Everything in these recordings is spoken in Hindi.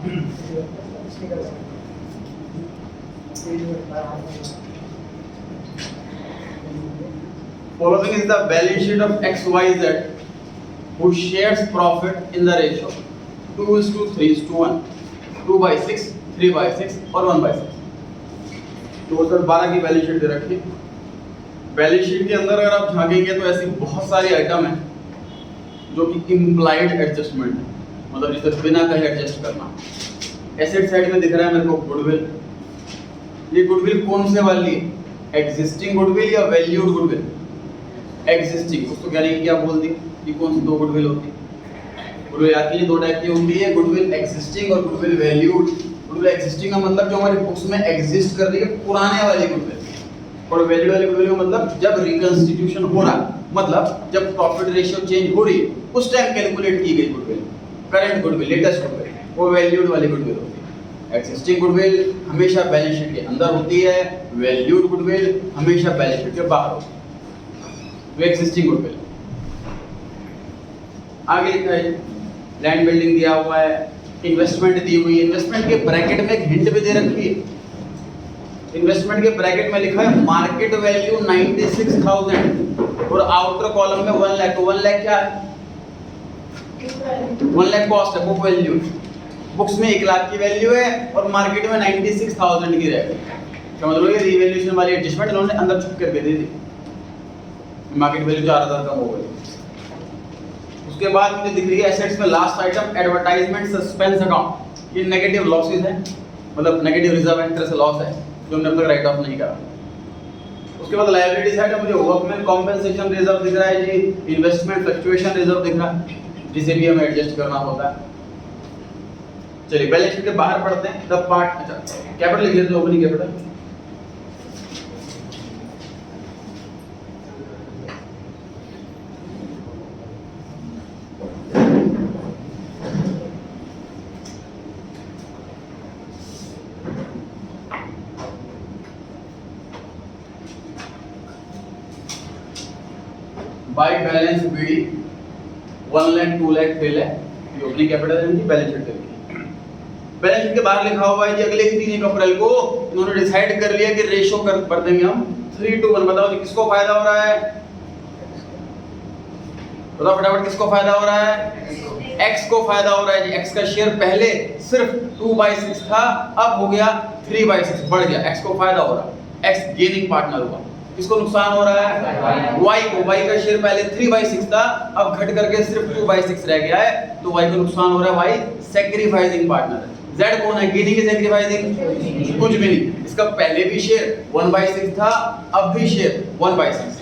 Following is the balance sheet of XYZ who shares profit in the ratio 2:3:1, 2/6, 3/6 और 1/6। टोटल 12 की बैलेंस शीट दे रखी है। बैलेंस शीट के अंदर अगर आप झांकेंगे तो ऐसी बहुत सारी आइटम है जो कि इम्प्लाइड एडजस्टमेंट है, मतलब जिसे बिना कहे एडजस्ट करना। एसेट साइड में दिख रहा है मेरे को गुडविल। ये गुडविल कौन से वाली है? एग्जिस्टिंग गुडविल या वैल्यूड गुडविल? एग्जिस्टिंग। उसको कहने की क्या बोल दी कि कौन सी दो गुडविल होती है? गुडविल याद कीजिए, दो टाइप की होती है, गुडविल एग्जिस्टिंग और गुडविल वैल्यूड। गुडविल एग्जिस्टिंग का मतलब जो हमारी बुक्स में एग्जिस्ट कर रही है, पुराने वाली गुडविल। और वैल्यूड वाली गुडविल का मतलब जब रिकंस्टिट्यूशन हो रहा, मतलब जब प्रॉफिट रेशियो चेंज हो रही है उस टाइम कैलकुलेट की गई goodwill, current goodwill, latest goodwill, वो वैल्यूड वाली गुडविल होती है। एग्जिस्टिंग गुडविल हमेशा बैलेंस शीट के अंदर होती है, वैल्यूड गुडविल हमेशा बैलेंस शीट के बाहर होती है। तो एग्जिस्टिंग गुडविल। आगे लिखा है लैंड बिल्डिंग दिया हुआ है, इन्वेस्टमेंट दी हुई है। इन्वेस्टमेंट के ब्रैकेट में एक हिंट भी दे रखी है। इन्वेस्टमेंट के ब्रैकेट में लिखा है मार्केट वैल्यू 96,000 और आउटर कॉलम में 1 लाख। तो 1 लाख क्या है? 1 लाख कॉस्ट है, बुक वैल्यू। बुक्स में 1 लाख की वैल्यू है और मार्केट में 96,000 की रह गई। क्या मतलब ये रिवैल्यूएशन वाली एडजस्टमेंट इन्होंने अंदर छुप करके दे दी, मार्केट वैल्यू 4,000 कम हो गई। उसके बाद मुझे दिख रही है एसेट्स में last item advertisement suspense account. ये नेगेटिव लॉसेस है, मतलब नेगेटिव रिजर्व एंटर से लॉस है जो हमने अब तक राइट ऑफ नहीं करा। उसके बाद लायबिलिटी साइड में मुझे वर्कमैन कॉम्पेंसेशन रिजर्व दिख रहा है जी, इन्वेस्टमेंट फ्लक्चुएशन रिजर्व दिख रहा है जिसे भी हमें एडजस्ट करना होता है। चलिए बैलेंस शीट के बाहर पढ़ते हैं द पार्ट। अच्छा कैपिटल लिख देते हैं, opening capital. By balance BD 1 lakh 2 lakh 3 lakh, ये ओपनिंग कैपिटल है इनकी, बैलेंस शीट देखिए। बैलेंस शीट के बाहर लिखा हुआ है कि अगले 3 अप्रैल को इन्होंने डिसाइड कर लिया कि रेशो कर देंगे हम 3:1। बताओ जी किसको फायदा हो रहा है? बताओ फटाफट किसको फायदा हो रहा है? x को फायदा हो रहा है जी। x का शेयर पहले सिर्फ 2/6 था, अब हो गया 3/6, बढ़ गया। x को फायदा हो रहा है, x गेनिंग पार्टनर हुआ। किसको नुकसान हो रहा है? y को। y का शेयर पहले 3/6 था, अब घट करके सिर्फ 2/6 रह गया है, तो y को नुकसान हो रहा है। y सैक्रिफाइसिंग पार्टनर है। z कौन है? गेनिंग है, सैक्रिफाइसिंग कुछ भी नहीं। इसका पहले भी शेयर 1/6 था, अब भी शेयर 1/6।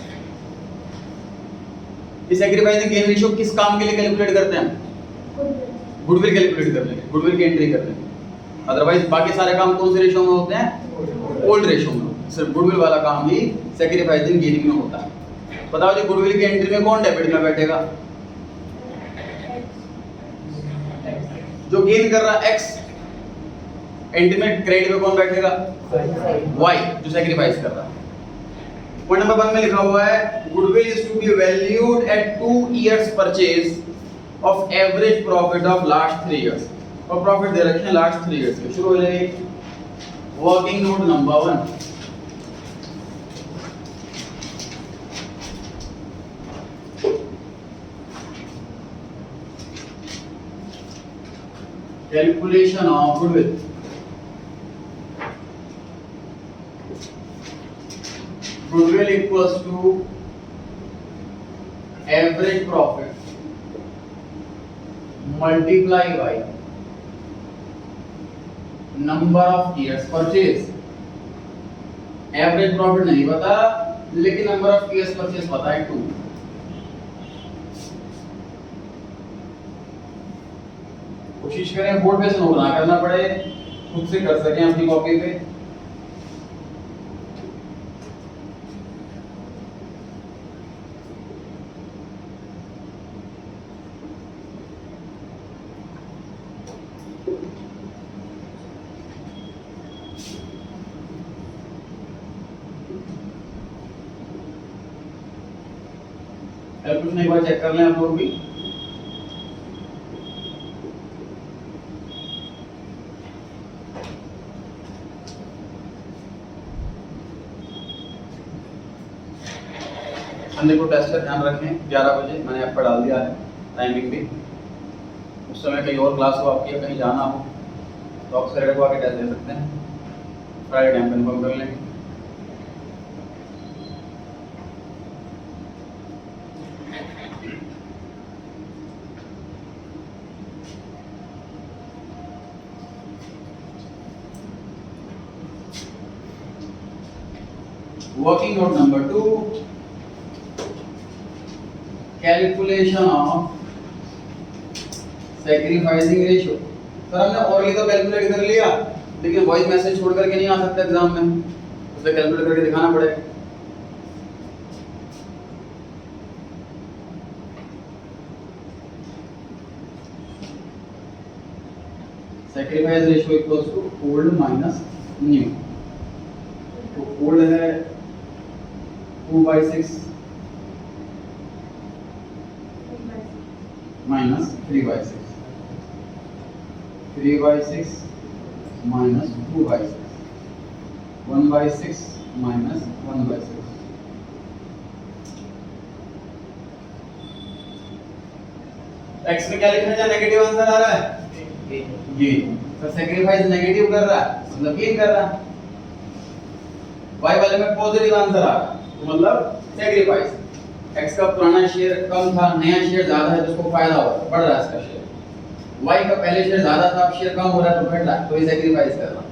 इस सैक्रिफाइसिंग गेन रेशियो किस काम के लिए कैलकुलेट करते हैं? गुडविल कैलकुलेट करने के, गुडविल की एंट्री करने के। अदरवाइज बाकी सारे काम कौन से रेशियो में होते हैं? ओल्ड रेशियो में। सिर्फ गुडविल वाला काम ही सैक्रिफाइसिंग गेनिंग में होता है। बताओ जी गुडविल की एंट्री में कौन डेबिट में बैठेगा? जो गेन कर रहा है x, एंट्री में क्रेडिट में कौन बैठेगा? y, जो सैक्रिफाइस कर रहा है। पॉइंट नंबर 1 में लिखा हुआ है goodwill is to be valued at 2 years purchase of average profit of last 3 years। और प्रॉफिट दे रखे हैं लास्ट 3 years के। शुरू हो जाएगी working note number 1। Calculation of goodwill. Goodwill equals to average profit multiply by number of years purchase। Average profit नहीं पता, लेकिन नंबर ऑफ years purchase पता है 2। कोशिश करें बोर्ड पे से नोट ना करना पड़े, खुद से कर सकें अपनी कॉपी पे। कैलकुलेशन एक बार चेक कर लें आप लोग भी। संडे को टेस्ट का ध्यान रखें 11 बजे मैंने ऐप पर डाल दिया है टाइमिंग भी। उस समय कहीं और क्लास हो आपकी या कहीं जाना हो तो आप सैटरडे को आके टेस्ट दे सकते हैं, फ्राइडे टाइम कन्फर्म कर लेंगे। Working note number 2, calculation of sacrificing ratio। Sir हमने orally तो कैलकुलेट कर लिया, लेकिन वॉइस मैसेज छोड़ करके नहीं आ सकता एग्जाम में, उसे कैलकुलेट करके दिखाना पड़ेगा। Sacrifice ratio equals to old minus new। तो ओल्ड है 2/6 माइनस 3/6, 3/6 माइनस 2/6, 1/6 माइनस 1/6। एक्स में क्या लिखना है, नेगेटिव आंसर आ रहा है ये, तो सेक्रीफाइस नेगेटिव कर रहा है मतलब गेन कर रहा है। y वाले में पॉजिटिव आंसर आ रहा है तो मतलब सैक्रिफाइस। x का पुराना शेयर कम था, नया शेयर ज्यादा है तो उसको फायदा हो रहा है, बढ़ रहा है इसका शेयर। y का पहले शेयर ज्यादा था, अब शेयर कम हो रहा है तो घट रहा है, तो ये सैक्रिफाइस कर रहा है।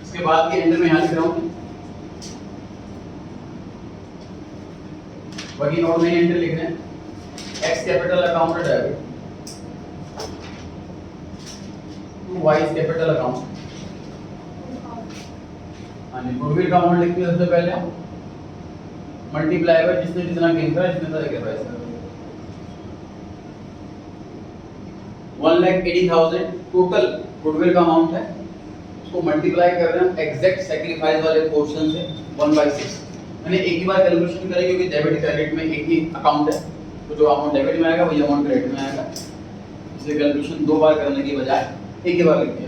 इसके बाद के एंड में यहां लिख रहा हूं, वर्किंग नोट में एंट्री लिख रहे हैं x capital account debit y is capital account। हाँ जी, गुडविल का अमाउंट लिखते हैं सबसे पहले हम मल्टीप्लाई बाय जिसने जितना गेन करा जितने तरह के पैसे 1,80,000 टोटल गुडविल का अमाउंट है, उसको मल्टीप्लाई कर रहे हैं एग्जैक्ट सैक्रिफाइस वाले पोर्शन से 1/6। मैंने एक ही बार कैलकुलेशन करी क्योंकि डेबिट क्रेडिट में एक ही अकाउंट है, तो जो अमाउंट डेबिट में आएगा वही अमाउंट क्रेडिट में आएगा, इसलिए कैलकुलेशन दो बार करने की बजाय एक ही बार लिख दिया।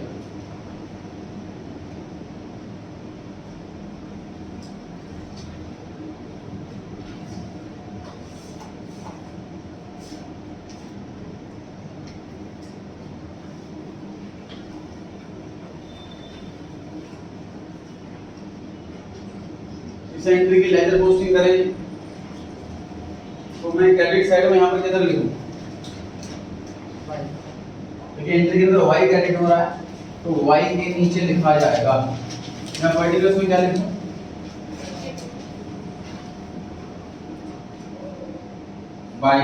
इस एंट्री की लेजर पोस्टिंग करें तो मैं क्रेडिट साइड में यहां पर किधर लिखूं, देखिए एंट्री के अंदर y क्रेडिट हो रहा है तो y के नीचे लिखा जाएगा, मैं पर्टिकुलर्स में क्या लिखूं, y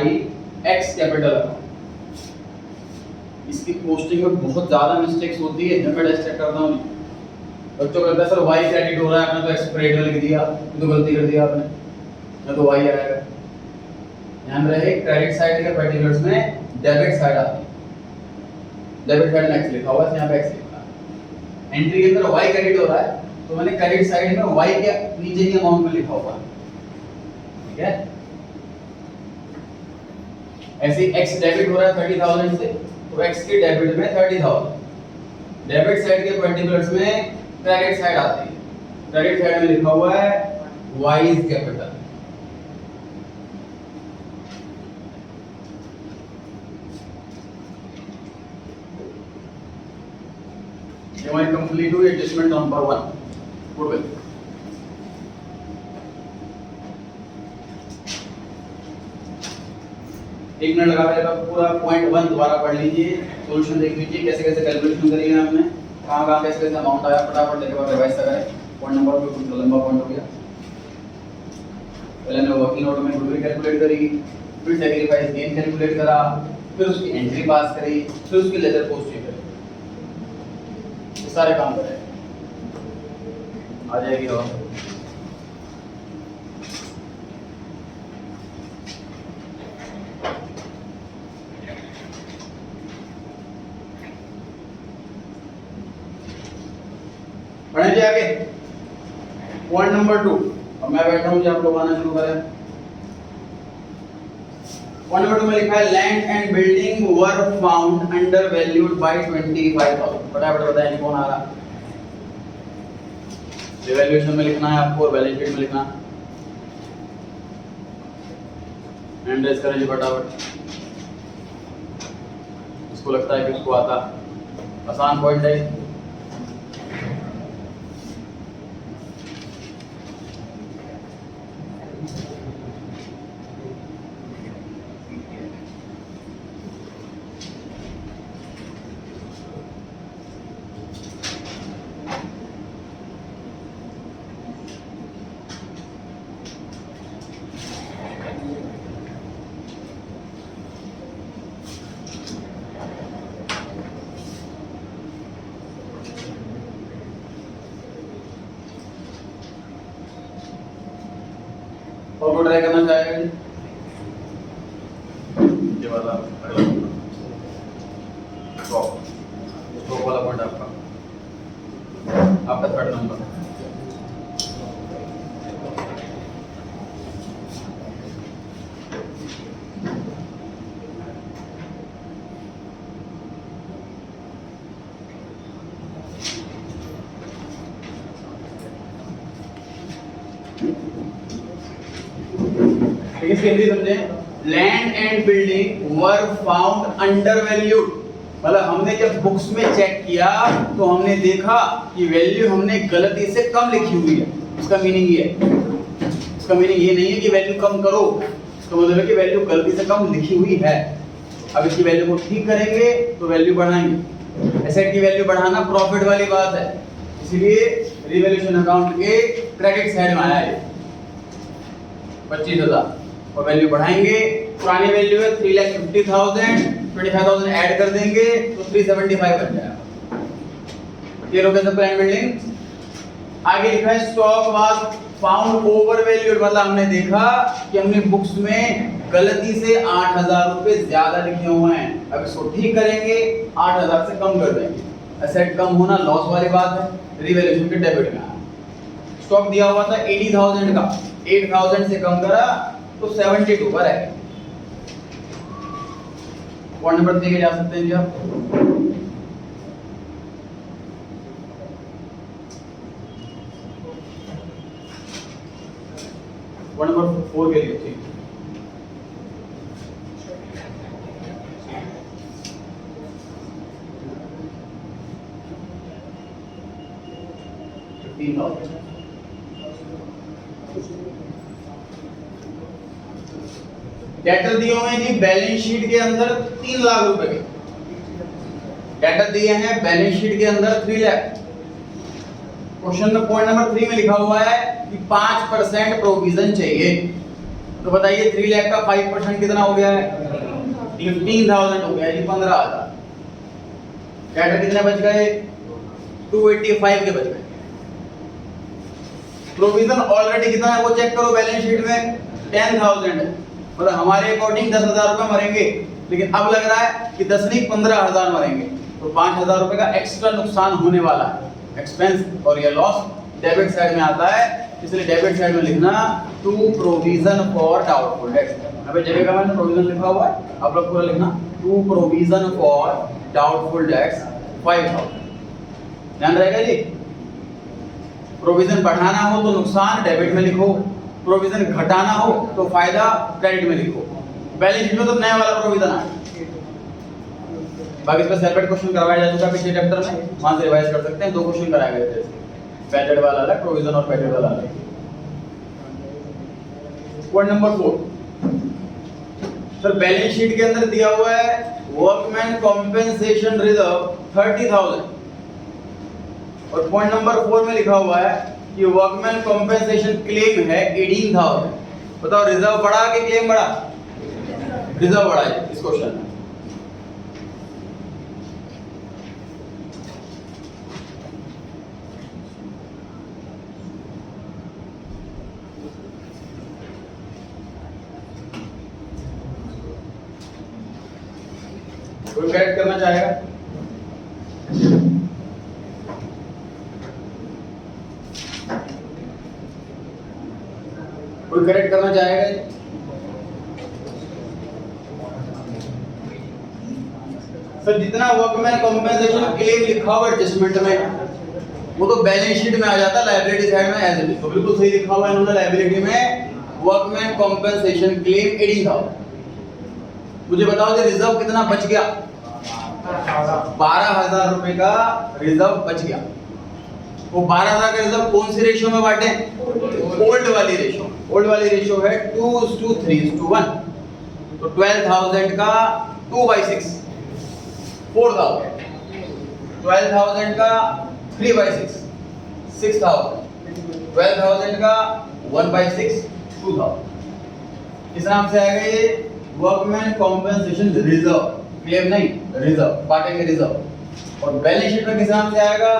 x कैपिटल। इसकी पोस्टिंग में बहुत ज्यादा मिस्टेक्स होती है, जब मैं टेस्ट करता हूं बच्चों को लगता है सर y क्रेडिट हो रहा है, आपने तो x क्रेडिट लिख दिया, तो गलती कर दिया आपने, या तो y आएगा। ध्यान रहे क्रेडिट साइड के पर्टिकुलर्स में डेबिट साइड आती है, डेबिट साइड में x लिखा हुआ है, यहाँ पे x लिखा है। एंट्री के अंदर y क्रेडिट हो रहा है तो मैंने क्रेडिट साइड में y के नीचे ही अमाउंट में लिखा हुआ है, ठीक है। ऐसे x डेबिट हो रहा है 30,000 से तो x के डेबिट में 30,000, डेबिट साइड के पर्टिकुलर्स में क्रेडिट साइड आती है, क्रेडिट साइड में लिखा हुआ है y इज कैपिटल। ये हमारी कंप्लीट हुई एडजस्टमेंट नंबर 1 गुडविल। एक मिनट लगा रहेगा, पूरा पॉइंट 1 दोबारा पढ़ लीजिए, सॉल्यूशन देख लीजिए कैसे कैसे कैलकुलेशन करी है हमने, कहां कैसे कैसे अमाउंट आया, फटाफट लेके बाद रिवाइज करें। पॉइंट नंबर 2 कुछ लंबा पॉइंट हो गया। पहले हमने वर्किंग नोट में गुडविल कैलकुलेट करी, फिर सैक्रिफाइस गेन कैलकुलेट करा, फिर उसकी एंट्री पास करी, फिर उसकी लेजर पोस्टिंग करी, ये सारे काम करें आ जाएगी। और पढ़े जी आगे पॉइंट नंबर 2। अब मैं बैठा हूं, आप लोग आना शुरू करें। पॉइंट नंबर 2 में लिखा है land and building were found under valued bye 25,000। फटाफट बताइए कौन आ रहा। रिवैल्यूएशन में लिखना है आपको और बैलेंस शीट में लिखना है। हैंड रेज करें जी फटाफट। इसको लगता है कि उसको आता, आसान पॉइंट है। और को ट्राई करना चाहेगा जी? ये वाला अगला टॉप वाला पॉइंट आपका थर्ड नंबर। इसके हिंदी समझे। Land and building were found under valued, मतलब हमने जब बुक्स में चेक किया तो हमने देखा कि वैल्यू हमने गलती से कम लिखी हुई है। उसका मीनिंग ये है, उसका मीनिंग ये नहीं है कि वैल्यू कम करो, इसका मतलब है कि वैल्यू गलती से कम लिखी हुई है। अब इसकी वैल्यू को ठीक करेंगे तो वैल्यू बढ़ाएंगे। एसेट की वैल्यू बढ़ाना प्रॉफिट वाली बात है, इसलिए रिवैल्यूएशन अकाउंट के क्रेडिट साइड में आया है 25,000 और वैल्यू बढ़ाएंगे। पुरानी वैल्यू है 3,50,000, 25,000 ऐड कर देंगे तो 375 बन जाएगा। क्लियर हो गया सब प्लान बिल्डिंग। आगे लिखा है stock was found over valued, मतलब हमने देखा कि हमने बुक्स में गलती से 8,000 रुपए ज्यादा लिखे हुए हैं। अब इसको ठीक करेंगे, 8,000 से कम कर देंगे। एसेट कम होना लॉस वाली बात है, रिवैल्यूएशन के डेबिट में। स्टॉक दिया हुआ था 80,000 का, 8,000 से कम करा तो 72 पर है। पॉइंट नंबर 3 के जा सकते हैं जी आप। पॉइंट नंबर 4 के लिए ठीक। डेटर दिए हुए हैं जी बैलेंस शीट के अंदर 3 लाख रुपए के डेटर दिए हैं बैलेंस शीट के अंदर 3 लाख। क्वेश्चन में पॉइंट नंबर 3 में लिखा हुआ है कि 5% प्रोविजन चाहिए। तो बताइए 3 लाख का 5% कितना हो गया है? 15,000 हो गया जी, 15,000। डेटर कितने बच गए? 285 के बच गए। प्रोविजन ऑलरेडी कितना है वो चेक करो बैलेंस शीट में 10,000 है, मतलब हमारे अकॉर्डिंग 10,000 रुपए मरेंगे, लेकिन अब लग रहा है कि 10 नहीं 15,000 मरेंगे। तो 5,000 रुपए का एक्स्ट्रा नुकसान होने वाला है, एक्सपेंस और ये लॉस डेबिट साइड में आता है, इसलिए डेबिट साइड में लिखना to provision for doubtful debts. अबे जगह का मैंने प्रोविजन लिखा हुआ है, आप लोग पूरा लिखना to provision for doubtful debts 5,000। ध्यान रहेगा जी। प्रोविजन बढ़ाना हो तो नुकसान डेबिट में लिखो, प्रोविजन घटाना हो तो फायदा क्रेडिट में लिखो। बैलेंस शीट में तो नया वाला प्रोविजन है, बाकी इस पर सेपरेट क्वेश्चन करवाया जा चुका पिछले चैप्टर में, वहां से रिवाइज कर सकते हैं। 2 क्वेश्चन कराए गए थे, बजट वाला अलग, प्रोविजन और बजट वाला अलग। Point number 4 sir balance sheet के अंदर दिया हुआ है वर्कमैन कॉम्पेंसेशन रिजर्व 30,000 और पॉइंट नंबर 4 में लिखा हुआ है कि वर्कमैन कॉम्पेंसेशन क्लेम है 18,000। बताओ रिजर्व बढ़ा कि क्लेम बढ़ा? रिजर्व बढ़ा है इस क्वेश्चन में। कोई करेक्ट करना चाहेगा? कोई करेक्ट करना चाहेगा? सर जितना वर्कमैन कॉम्पेंसेशन क्लेम लिखा हुआ एडजस्टमेंट में वो तो बैलेंस शीट में आ जाता, लायबिलिटी साइड में एज इट इज। तो बिल्कुल सही लिखा हुआ है इन्होंने लायबिलिटी में वर्कमैन कॉम्पेंसेशन क्लेम एडिंग था। मुझे बताओ जी रिजर्व कितना बच गया? 12,000 रुपए का रिजर्व बच गया। वो 12,000 का रिजर्व कौन सी रेशियो में बांटे? ओल्ड वाली रेशियो। ओल्ड वाली रेशियो है 2:3:1। तो 12,000 का 2/6 4,000, 12,000 का 3/6 6,000, 12,000 का 1/6 2,000। इस नाम से आएगा ये वर्कमैन कॉम्पेंसेशन रिजर्व, क्लेम नहीं, रिजर्व बांटेंगे रिजर्व। और बैलेंस शीट में किस नाम से आएगा?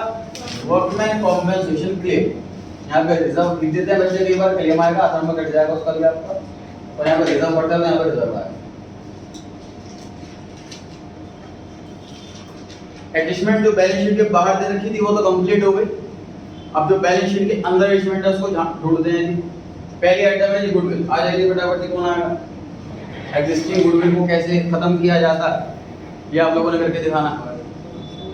Workman compensation claim. यहाँ पे रिजर्व लिख देते हैं बच्चे, कई बार क्लेम आएगा आसान में कट जाएगा उसका भी आपका, और यहाँ पे रिजर्व पड़ता है तो यहाँ पे रिजर्व आएगा। एडजस्टमेंट जो बैलेंस शीट के बाहर दे रखी थी वो तो कंप्लीट हो गई। अब जो बैलेंस शीट के अंदर एडजस्टमेंट है उसको ढूंढते हैं जी। पहली आइटम है जी गुडविल। आ जाइए फटाफट से, कौन आएगा? एग्जिस्टिंग गुडविल को कैसे खत्म किया जाता है ये आप लोगों ने करके दिखाना है।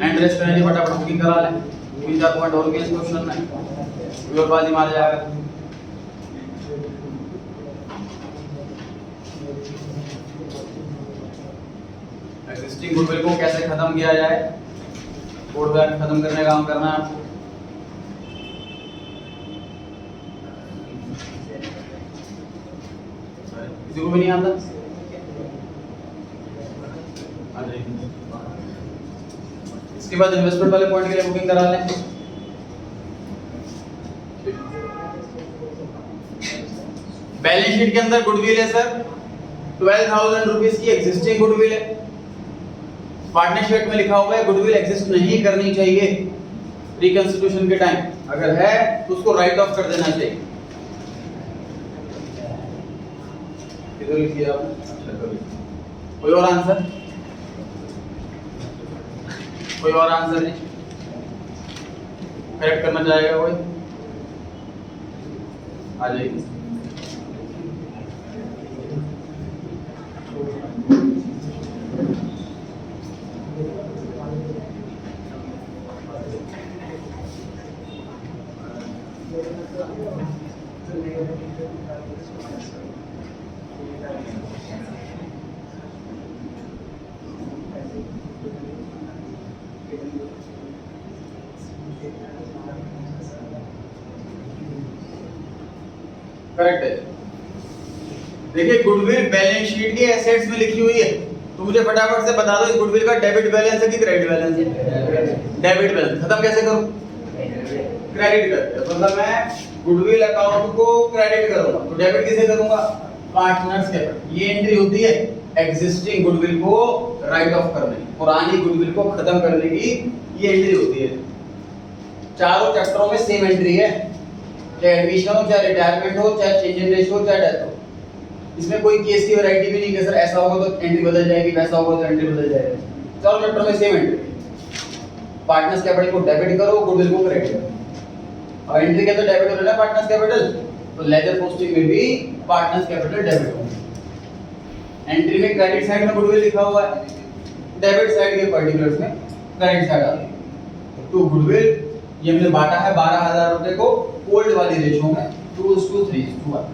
एंट्रेस करें जी फटाफट, बुकिंग करा लें। 3-4 पॉइंट और भी इस क्वेश्चन में व्योरबाजी मारा जाएगा। एग्जिस्टिंग गुडविल को कैसे खत्म किया जाए, कोड बैक खत्म करने का काम करना है आपको। किसी को भी नहीं आता? इसके बाद इन्वेस्टमेंट वाले पॉइंट के लिए बुकिंग करा लें। बैलेंस शीट के अंदर गुडविल है सर 12,000 रुपीस की एग्जिस्टिंग गुडविल है। पार्टनरशिप में लिखा हुआ है गुडविल एग्जिस्ट नहीं करनी चाहिए रिकंस्टिट्यूशन के टाइम, अगर है तो उसको राइट ऑफ कर देना चाहिए। किधर लिखिए आपने? कोई और आंसर? कोई और आंसर नहीं? करेक्ट करना चाहेगा कोई? आ जाइए। करेक्ट है। देखिए गुडविल बैलेंस शीट के एसेट्स में लिखी हुई है, तो मुझे फटाफट से बता दो इस गुडविल का डेबिट बैलेंस है कि क्रेडिट बैलेंस है? Debit balance. खत्म कैसे करूं? क्रेडिट करके। मतलब मैं गुडविल अकाउंट को क्रेडिट करूंगा तो डेबिट किसे करूंगा? Partners capital. ये एंट्री होती है एग्जिस्टिंग गुडविल को राइट ऑफ करने की, पुरानी गुडविल को खत्म करने की ये एंट्री होती है। चारों चैप्टरों में सेम एंट्री है, चाहे एडमिशन हो, चाहे रिटायरमेंट हो, चाहे चेंज इन रेशियो हो, चाहे डेथ हो। इसमें कोई केस की वैरायटी भी नहीं कि सर ऐसा होगा तो एंट्री बदल जाएगी, वैसा होगा तो एंट्री बदल जाएगी। चारों चैप्टर में सेम एंट्री। पार्टनर्स कैपिटल को डेबिट करो, गुडविल को क्रेडिट करो। अब एंट्री के तो डेबिट हो रहा है पार्टनर्स कैपिटल, तो लेजर पोस्टिंग में भी पार्टनर्स कैपिटल डेबिट होगा। एंट्री में क्रेडिट साइड में गुडविल लिखा हुआ है, डेबिट साइड के पर्टिकुलर्स में क्रेडिट साइड आ गई। तो गुडविल ये हमने बांटा है 12,000 रुपए को ओल्ड वाली रेशियो में 2:3:1।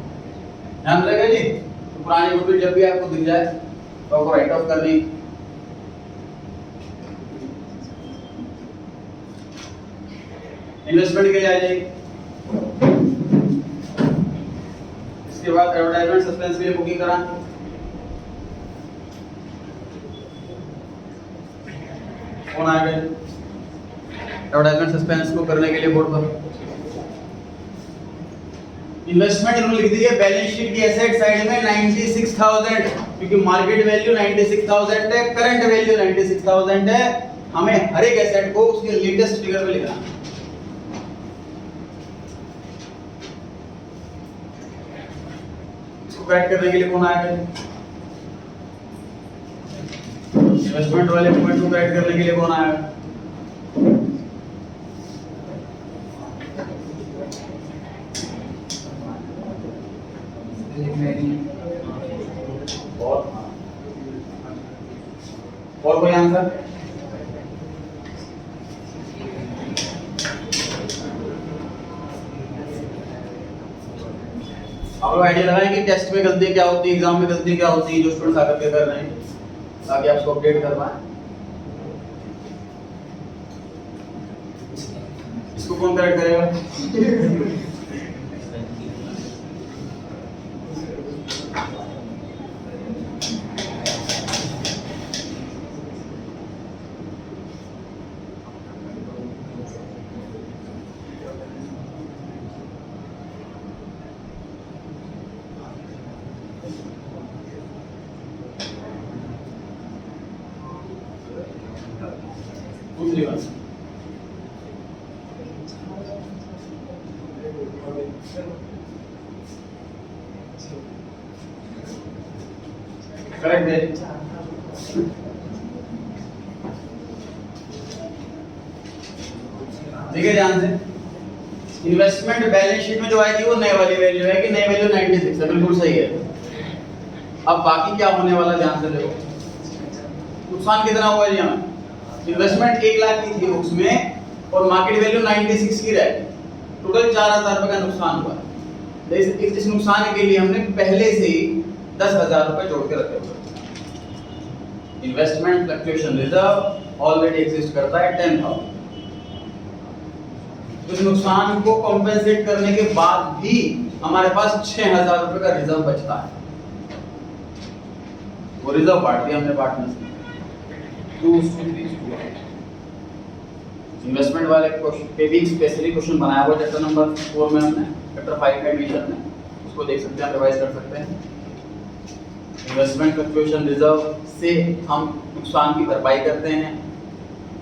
ध्यान रखेगा जी। तो पुरानी गुडविल जब भी आपको दिख जाए तो आपको राइट ऑफ करनी। इन्वेस्टमेंट के लिए आ जाइए। इसके बाद एडवर्टाइजमेंट सस्पेंस के लिए बुकिंग करा। कौन आ गए? एडवर्टाइजमेंट सस्पेंस को करने के लिए बोर्ड पर इन्वेस्टमेंट इन्होंने लिख दी है बैलेंस शीट की एसेट साइड में 96,000, क्योंकि मार्केट वैल्यू 96,000 है, करंट वैल्यू 96,000 है। हमें हर एक एसेट को उसके लेटेस्ट फिगर में लिखना है। इसको करेक्ट करने के लिए कौन आएगा? इन्वेस्टमेंट वाले पॉइंट को करेक्ट करने के लिए कौन आएगा? और कोई आंसर? और आइडिया लगाएं कि टेस्ट में गलती क्या होती है, एग्जाम में गलती क्या होती है, जो स्टूडेंट्स आकर के कर रहे हैं, ताकि आपको अपडेट कर पाएं। इसको कौन करेक्ट करेगा? दूसरी बात करेक्ट है। देखिए ध्यान से, इन्वेस्टमेंट बैलेंस शीट में जो आएगी वो नए वाली वैल्यू है कि नई वैल्यू 96 है, बिल्कुल सही है। अब बाकी क्या होने वाला ध्यान से देखो, नुकसान कितना हुआ है यहाँ? इन्वेस्टमेंट 1 लाख की थी बुक्स में और मार्केट वैल्यू 96 की रही, टोटल 4000 रुपए का नुकसान हुआ। इस नुकसान के लिए हमने पहले से ही 10,000 रुपए जोड़ के रखे हुए। Investment fluctuation reserve already exist करता है 10,000। इस नुकसान को कॉम्पेंसेट करने के बाद भी हमारे पास 6,000 रुपए का रिजर्व बचता है। वो रिजर्व बांट दिया हमने पार्टनर्स में 2:3 इन्वेस्टमेंट वाले पे भी स्पेशली क्वेश्चन बनाया हुआ चैप्टर नंबर 4 में, हमने चैप्टर 5 का एडमिशन में, उसको देख सकते हैं, रिवाइज कर सकते हैं। इन्वेस्टमेंट फ्लक्चुएशन रिजर्व से हम नुकसान की भरपाई करते हैं।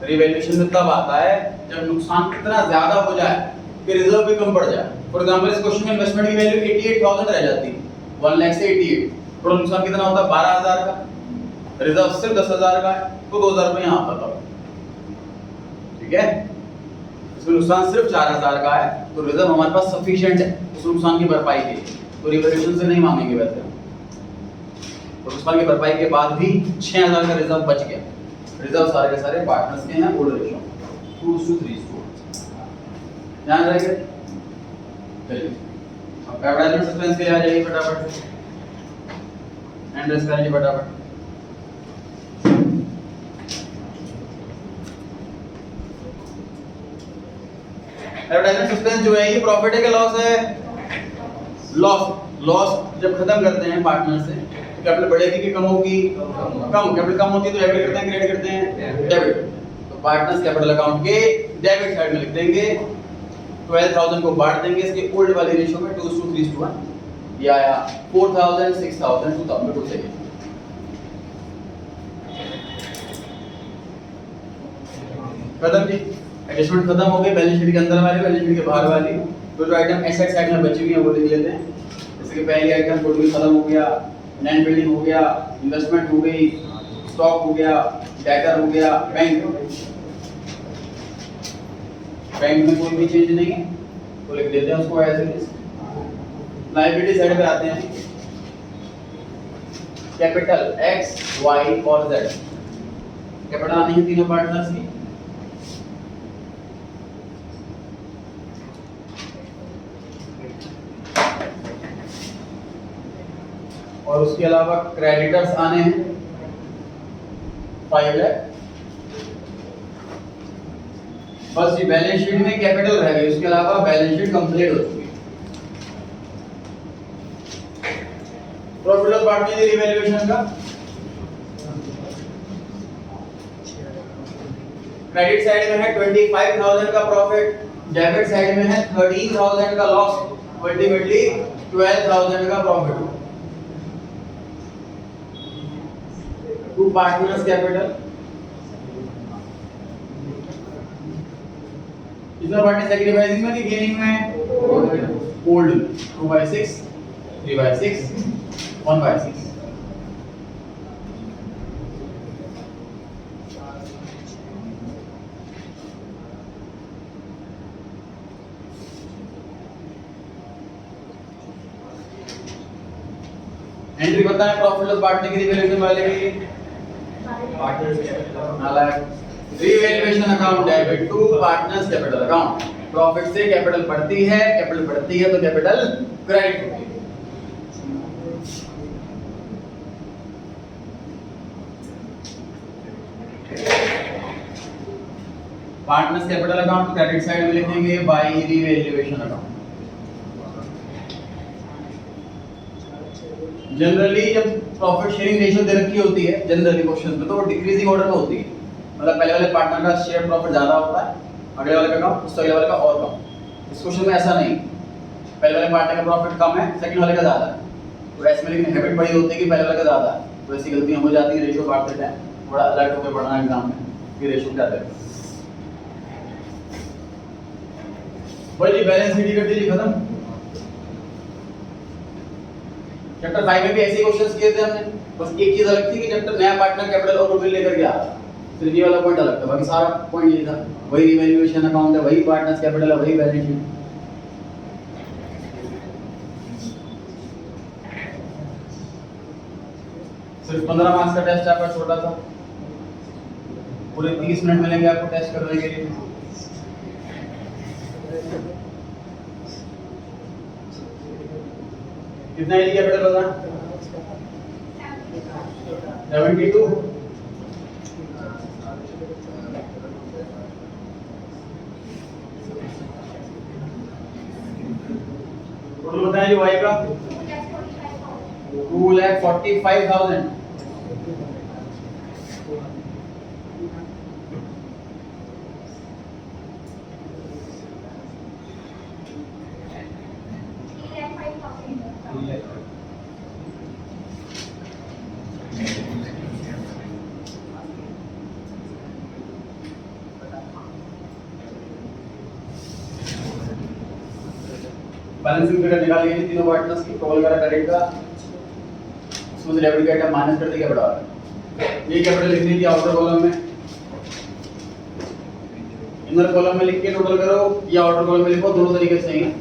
रिवैल्यूएशन में तब आता है जब नुकसान कितना ज्यादा हो जाए कि रिजर्व भी कम पड़ जाए। फॉर एग्जांपल इस क्वेश्चन में इन्वेस्टमेंट की वैल्यू 88,000 रह जाती है, 1 लाख से 88, टोटल नुकसान कितना होता है 12,000 का, रिजर्व सिर्फ 10,000 का है, तो 2,000 रुपए यहाँ आता था। ठीक है, इसमें नुकसान सिर्फ 4,000 का है, तो रिजर्व हमारे पास सफिशिएंट है उस नुकसान की भरपाई के लिए, तो रिवैल्यूएशन से नहीं मांगेंगे वैसे। तो नुकसान की भरपाई के बाद भी 6,000 का रिजर्व बच गया। रिजर्व सारे के सारे पार्टनर्स के हैं, ओल्ड रेशियो 2:3 ध्यान रखिए। चलिए अब कैपिटल सस्पेंस के लिए आ जाइए फटाफट से, एंड रेस करेंगे फटाफट। एडवर्टाइजमेंट सस्पेंस जो है ये प्रॉफिट है कि लॉस है? लॉस जब खत्म करते हैं पार्टनर से, कैपिटल बढ़ेगी कि कम होगी? कम। कैपिटल कम होती है तो डेबिट करते हैं, क्रेडिट करते हैं, डेबिट। तो पार्टनर्स कैपिटल अकाउंट के डेबिट साइड में लिख देंगे, 12,000 को बांट देंगे इसके ओल्ड वाली रेशियो में 2:3 ये आया 4,000 6,000 2,000 बिल्कुल सही है। खत्म जी, एडजस्टमेंट खत्म हो गई। बैलेंस शीट के अंदर वाली, बैलेंस शीट के बाहर वाली जो आइटम एसेट साइड में बची हुई है वो लिख लेते हैं। जैसे कि पहली आइटम गुडविल खत्म हो गया, लैंड बिल्डिंग हो गया, इन्वेस्टमेंट हो गई, स्टॉक हो गया, डेटर हो गया, बैंक में कोई भी चेंज नहीं है तो लिख देते हैं उसको as it is. Liability side पे आते हैं, कैपिटल एक्स वाई और जेड, कैपिटल आनी है तीनों पार्टनर्स की। और उसके अलावा क्रेडिटर्स आने हैं 5 लाख। बस ये बैलेंस शीट में कैपिटल रह गई, उसके अलावा बैलेंस शीट कंप्लीट हो चुकी है। प्रॉफिट लॉस पार्ट में रिवैल्यूएशन का क्रेडिट साइड में है 25,000 का प्रॉफिट, डेबिट साइड में है 13,000 का लॉस, अल्टीमेटली 12,000 का प्रॉफिट। टू पार्टनर्स कैपिटल, कितना पार्टनर सैक्रिफाइसिंग में कि गेनिंग में? ओल्ड 2/6 3/6 1/6। एंट्री बताएं प्रॉफिट लॉस पार्टनर की रिवैल्यूएशन वाले की। Revaluation account debit to partners capital account. Profit से कैपिटल बढ़ती है, कैपिटल बढ़ती है तो कैपिटल क्रेडिट होती है। Partners capital account credit side में लिखेंगे बाय रिवैल्यूएशन अकाउंट। जनरली जब प्रॉफिट शेयरिंग रेशियो दे रखी होती है जनरली क्वेश्चन में, तो वो डिक्रीजिंग ऑर्डर में होती है। मतलब पहले वाले पार्टनर का शेयर प्रॉफिट ज्यादा होता है, अगले वाले का कम, उससे अगले वाले का और कम। इस क्वेश्चन में ऐसा नहीं, पहले वाले पार्टनर का प्रॉफिट कम है, सेकंड वाले का ज्यादा है। तो ऐसे में लेकिन हैबिट बड़ी होती है कि पहले वाले का ज्यादा है, तो ऐसी गलतियां हो जाती है। रेशियो बांटते टाइम थोड़ा अलर्ट होकर पढ़ना एग्जाम में कि रेशियो क्या है। भाई जी बैलेंस शीट कर दीजिए खत्म। चैप्टर 5 में भी ऐसे क्वेश्चंस किए थे हमने, बस एक चीज अलग थी कि चैप्टर नया पार्टनर कैपिटल और गुडविल लेकर के आ रहा, सिर्फ ये वाला पॉइंट अलग था, बाकी सारा पॉइंट यही था। वही रिवैल्यूएशन अकाउंट है, वही पार्टनर्स कैपिटल है, वही बैलेंस शीट। सिर्फ 15 मार्क्स का टेस्ट आपका छोटा था, पूरे 30 मिनट मिलेंगे आपको टेस्ट करने के लिए। कितना है कैपिटल बताना? 72। टोटल बताइए जो वाई का 2,45,000। बैलेंसिंग फिगर निकाल लीजिए तीनों पार्टनर्स की, टोटल करा क्रेडिट का, उसमें से डेबिट का आइटम माइनस कर दिया बड़ा। ये कैपिटल लिख लीजिए आउटर कॉलम में, इनर कॉलम में लिख के टोटल करो या आउटर कॉलम में लिखो, दोनों तरीके से हैं।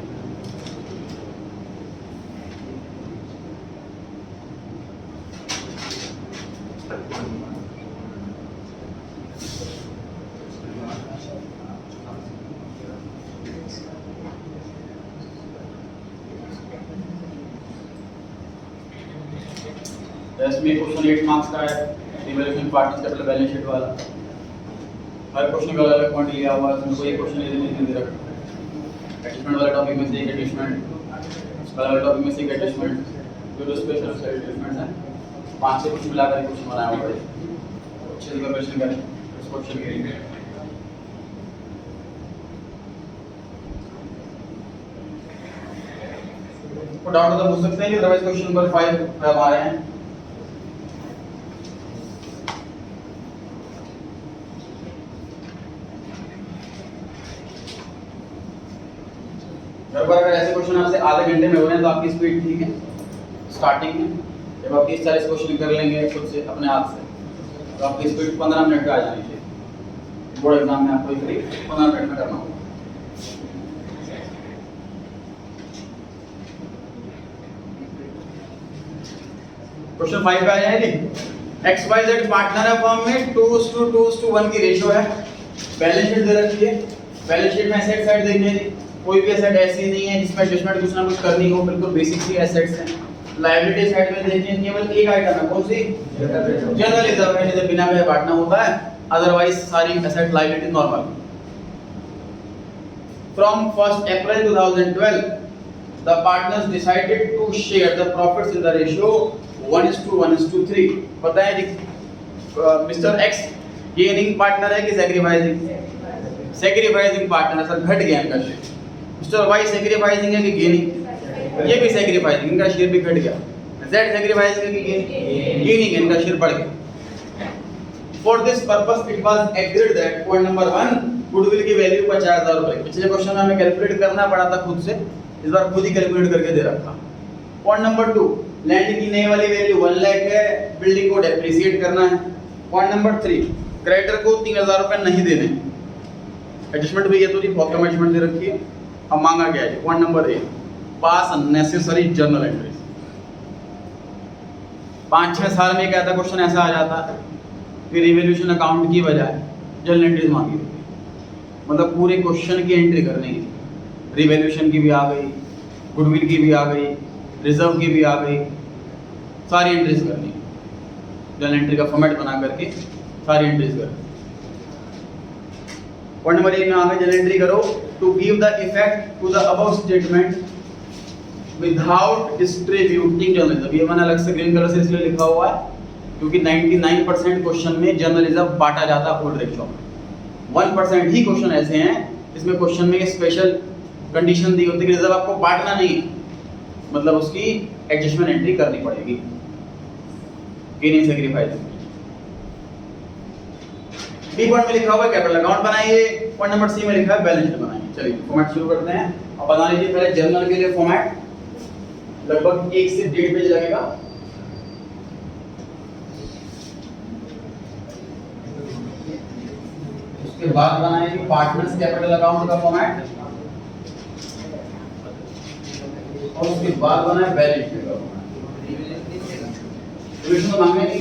इसमें क्वेश्चन 8 मार्क्स का है, revaluation partners capital balance sheet वाला। हर क्वेश्चन का अलग पॉइंट लिया हुआ है, इसमें कोई क्वेश्चन नहीं दे रखा। एडजस्टमेंट वाला टॉपिक में से एक एडजस्टमेंट, उसका वाला टॉपिक में से एक एडजस्टमेंट, जो स्पेशल एडजस्टमेंट्स हैं 5 से कुछ मिलाकर क्वेश्चन बनाया हुआ है। अच्छे से प्रिपरेशन करें इस क्वेश्चन के लिए। को डाउट हो तो पूछ सकते हैं कि अदरवाइज क्वेश्चन नंबर 5 पे हम आ रहे हैं। अगर ऐसे क्वेश्चन आपसे आधे घंटे में हो रहे हैं तो आपकी स्पीड ठीक है स्टार्टिंग में। जब आप 30-40 क्वेश्चन कर लेंगे खुद से अपने हाथ से तो आपकी स्पीड 15 मिनट पे आ जानी चाहिए। बोर्ड एग्जाम में आपको करीब 15 मिनट में करना होगा। क्वेश्चन 5 पे आ जाए जी। XYZ पार्टनर है फर्म में, 2:1 की रेशियो है। बैलेंस शीट दे रखी है, बैलेंस शीट में एसेट साइड देखनी है। कोई भी एसेट ऐसी नहीं है जिसमें एडजस्टमेंट कुछ ना कुछ करनी हो, बिल्कुल बेसिक सी एसेट्स हैं। लायबिलिटी साइड में देखनी है, केवल एक आइटम है, कौन सी? जनरल रिजर्व है, जिसे बिना व्यय बांटना होता है, अदरवाइज सारी asset liability normal. From 1st April 2012 the partners decided to share the profits in the ratio 1:1:3। बताएं जी मिस्टर एक्स गेनिंग पार्टनर है कि सैक्रिफाइसिंग? सैक्रिफाइसिंग पार्टनर है, सर घट गया इनका शेयर। मिस्टर वाई सैक्रिफाइसिंग है कि गेनिंग? ये भी सैक्रिफाइसिंग, इनका शेयर भी घट गया। जेड सैक्रिफाइसिंग है कि गेनिंग? गेनिंग, इनका शेयर बढ़ गया। For this purpose it was agreed that point number 1 goodwill की वैल्यू 50,000 रुपए। पिछले क्वेश्चन में हमें कैलकुलेट करना पड़ा था खुद से, इस बार खुद ही कैलकुलेट करके दे रखा। पॉइंट नंबर 2 लैंड की नई वाली वैल्यू 1 लाख है, बिल्डिंग को डेप्रिसिएट करना है। पॉइंट नंबर 3 क्रेडिटर को 3,000 रुपए नहीं देने। एडजस्टमेंट भी ये तो जी बहुत कम एडजस्टमेंट दे रखी है। अब मांगा गया है पॉइंट नंबर 1 पास नेसेसरी जर्नल एंट्रीज। 5-6 साल में क्या था क्वेश्चन ऐसा आ जाता है कि रिवैल्यूएशन अकाउंट की बजाय जर्नल एंट्रीज मांगी होती है। मतलब पूरे क्वेश्चन की एंट्री करनी है, रिवैल्यूएशन की भी आ गई, गुडविल की भी आ गई, रिजर्व की भी आ गई, सारी एंट्रीज करनी है, जर्नल एंट्री का फॉर्मेट बना करके सारी एंट्रीज करनी। पॉइंट नंबर 1 में आगे जर्नल एंट्री करो to give the effect to the above statement without distributing journalism. ये मैंने अलग से ग्रीन कलर से इसलिए लिखा हुआ है क्योंकि 99% क्वेश्चन में जर्नलिज्म बांटा जाता है फुल रेशियो में। 1% ही क्वेश्चन ऐसे हैं इसमें क्वेश्चन में स्पेशल कंडीशन दी होती है कि रिजर्व आपको बांटना नहीं है, मतलब उसकी एडजस्टमेंट एंट्री करनी पड़ेगी, गेनिंग सैक्रिफाइस। बी पॉइंट में लिखा हुआ है कैपिटल अकाउंट बनाइए, पॉइंट नंबर सी में लिखा है बैलेंस शीट बनाइए। चलिए फॉर्मेट शुरू करते हैं। अब बता लीजिए पहले जर्नल के लिए फॉर्मेट, लगभग 1 से 1.5 पेज लगेगा। उसके बाद बनाइए पार्टनर्स कैपिटल अकाउंट का फॉर्मेट, और उसके बाद बनाए बैलेंस शीट का फॉर्मेट। रिविजन मांगने की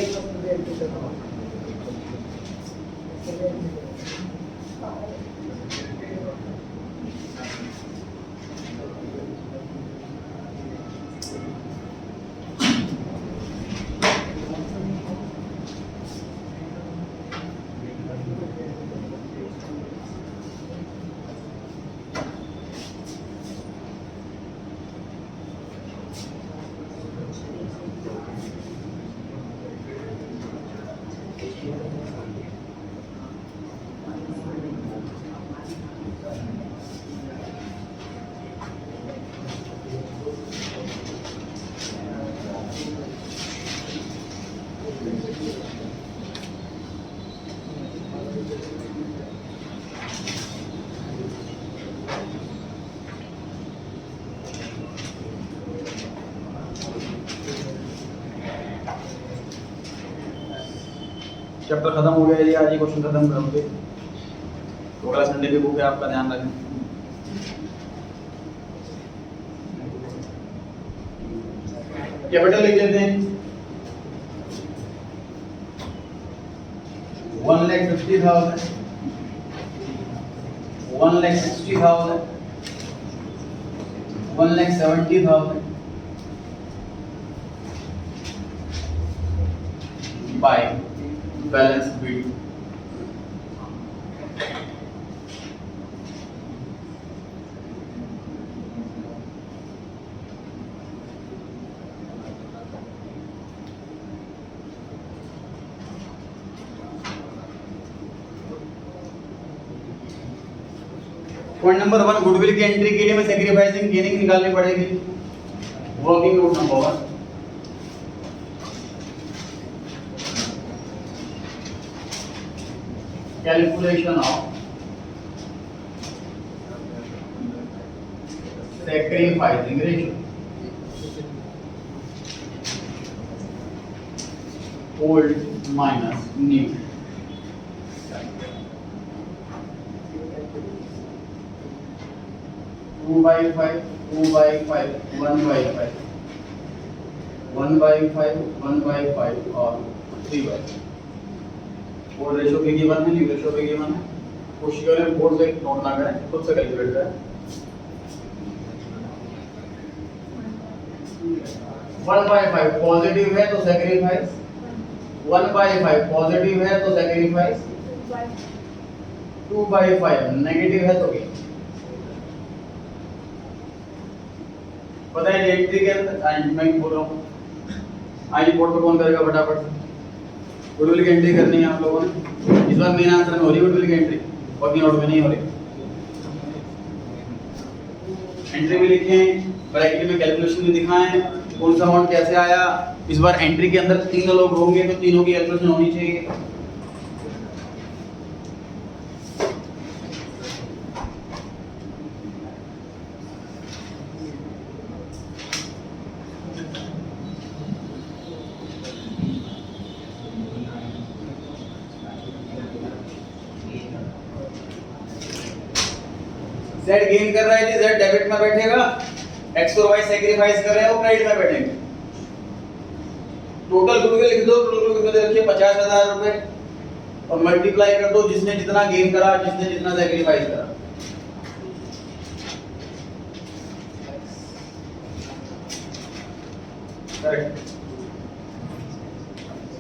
चैप्टर खत्म हो गया जी, आज ही क्वेश्चन खत्म करोगे तो अगला संडे की बुक है, आपका ध्यान रखें। कैपिटल लिख लेते हैं 1,50,000, 1,60,000, 1,70,000 by balance sheet। Point number 1, goodwill की एंट्री के लिए हमें सैक्रिफाइसिंग गेनिंग निकालनी पड़ेगी। Working note number 1, calculation of sacrificing ratio, old minus new। Two by five, 1/5, 1/5, 1/5 और 3/5। बोर्ड रेशियो पे गिवन है, न्यू रेशियो पे गिवन है। कोशिश करें बोर्ड से नोट ना करें, खुद से कैलकुलेट करें। 1/5 पॉजिटिव है तो सैक्रिफाइस, 1/5 पॉजिटिव है तो सैक्रिफाइस, 2/5 नेगेटिव है तो गेन। पता है एंट्री के अंदर मैं बोल रहा हूँ, आई बोर्ड पे कौन करेगा फटाफट से? गुडविल की एंट्री करनी है आप लोगों ने। इस बार मेन आंसर में हो रही है गुडविल की एंट्री, वर्किंग नोट में नहीं हो रही। एंट्री भी लिखें, ब्रैकेट में कैलकुलेशन भी दिखाएं, कौन सा अमाउंट कैसे आया। इस बार एंट्री के अंदर 3 लोग होंगे तो तीनों की कैलकुलेशन होनी चाहिए। Z गेन कर रहा है जी, Z डेबिट में बैठेगा, X और Y सैक्रिफाइस कर रहे हैं वो क्रेडिट में बैठेंगे। टोटल गुडविल लिख दो, टोटल गुडविल रखिए 50,000 रुपए और मल्टीप्लाई कर दो जिसने जितना गेन करा, जिसने जितना सैक्रिफाइस करा। करेक्ट।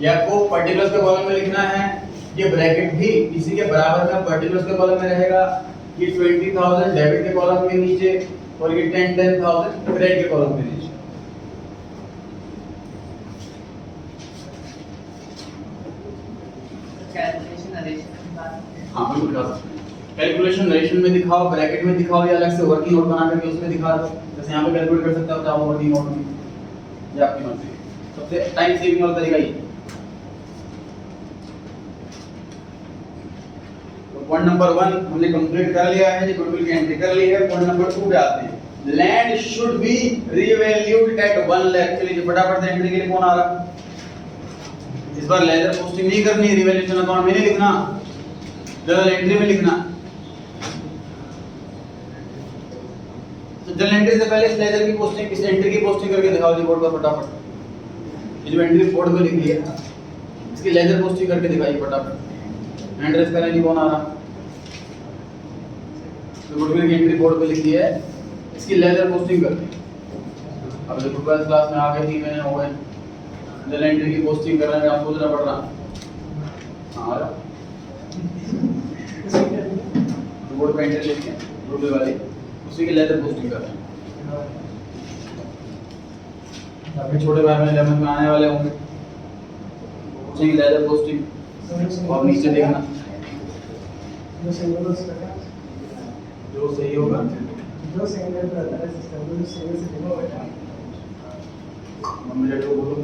या आपको पर्टिकुलर्स के कॉलम में लिखना है, ये ब्रैकेट भी इसी के बराबर का पर्टिकुलर्स के कॉलम में रहेगा, ये 20,000 डेबिट के कॉलम के नीचे और ये 10,000 क्रेडिट के कॉलम के नीचे। हाँ बिल्कुल दिखा सकते हैं। कैलकुलेशन नरेशन में दिखाओ, ब्रैकेट में दिखाओ या अलग से वर्किंग नोट बना करके उसमें दिखा दो। जैसे यहाँ पे कैलकुलेट कर सकते हो चाहो वर्किंग नोट में, ये आपकी मर्जी है। सबसे टाइम सेविंग वाला तरीका ये। तो पॉइंट नंबर 1 हमने कंप्लीट कर लिया है, ये गुडविल की एंट्री कर ली है। पॉइंट नंबर 2 पे आते हैं। Land should be revalued at 1 lakh. चलिए फटाफट से एंट्री के लिए कौन आ रहा? इस बार लेजर पोस्टिंग नहीं करनी है, रिवैल्यूएशन अकाउंट में नहीं लिखना, जर्नल एंट्री में लिखना। तो जर्नल एंट्री से पहले इस लेजर की पोस्टिंग, इस एंट्री की पोस्टिंग करके दिखाओ जी बोर्ड पर फटाफट। ये जो एंट्री बोर्ड पे लिखी है इसकी लेजर पोस्टिंग करके दिखाइए फटाफट। एंट्रेस करें जी, कौन आ रहा? तो गुडविल की एंट्री बोर्ड पे लिखी है, इसकी लेजर पोस्टिंग करके। अब देखो क्लास में आ गए 3 महीने हो गए, जर्नल एंट्री की पोस्टिंग कर रहे हैं, आपको सोचना पड़ रहा। हाँ बोर्ड पे एंट्री लिखी है गुडविल वाली, उसी की लेजर पोस्टिंग कर रहे हैं। अभी छोटे भाई में 11 में आने वाले होंगे, उसी की लेजर पोस्टिंग। और नीचे देखना जो सही होगा, जो सही रहता है सिस्टम में सही से देखो बेटा। मम्मी डैडी को बोलो।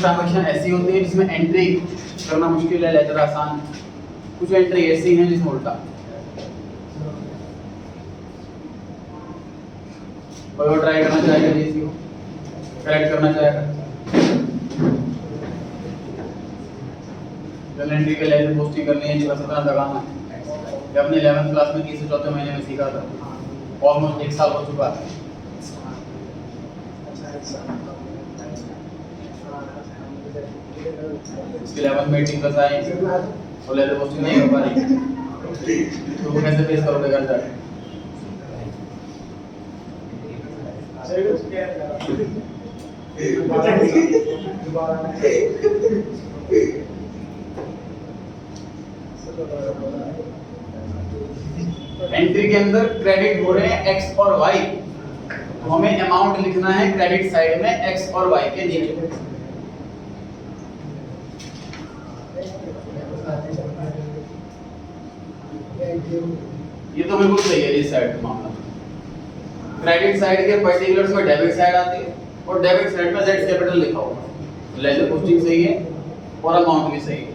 ट्रांजैक्शन ऐसी होती है जिसमें एंट्री करना मुश्किल है, लेजर आसान। कुछ एंट्री ऐसी हैं जिसमें उल्टा। कोई और ट्राई करना चाहेगा जी इसको करेक्ट करना चाहेगा? जर्नल एंट्री के लेजर पोस्टिंग करनी है जी, बस इतना लगाना है। जब अपने 11th क्लास में 3 से 4 महीने में सीखा था, ऑलमोस्ट 1 साल हो चुका है। इसके 11th में 18 प्लस आए और लेजर पोस्टिंग नहीं हो पा रही, तो वो कैसे फेस करोगे घर जाके? एंट्री के अंदर क्रेडिट हो रहे हैं x और y, तो हमें अमाउंट लिखना है क्रेडिट साइड में x और y के नीचे। ये तो बिल्कुल सही है इस साइड का मामला। क्रेडिट साइड के पर्टिकुलर्स में डेबिट साइड आती है और डेबिट साइड में z कैपिटल लिखा होगा। लेजर पोस्टिंग सही है और अमाउंट भी सही है।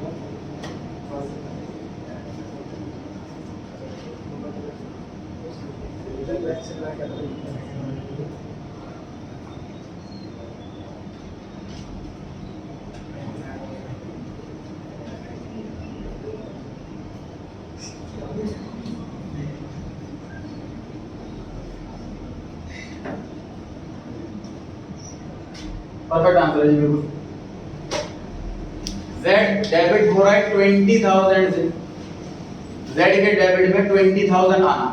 परफेक्ट आंसर है जी बिल्कुल। Z डेबिट हो रहा है 20,000 से, Z के डेबिट में 20,000 आना।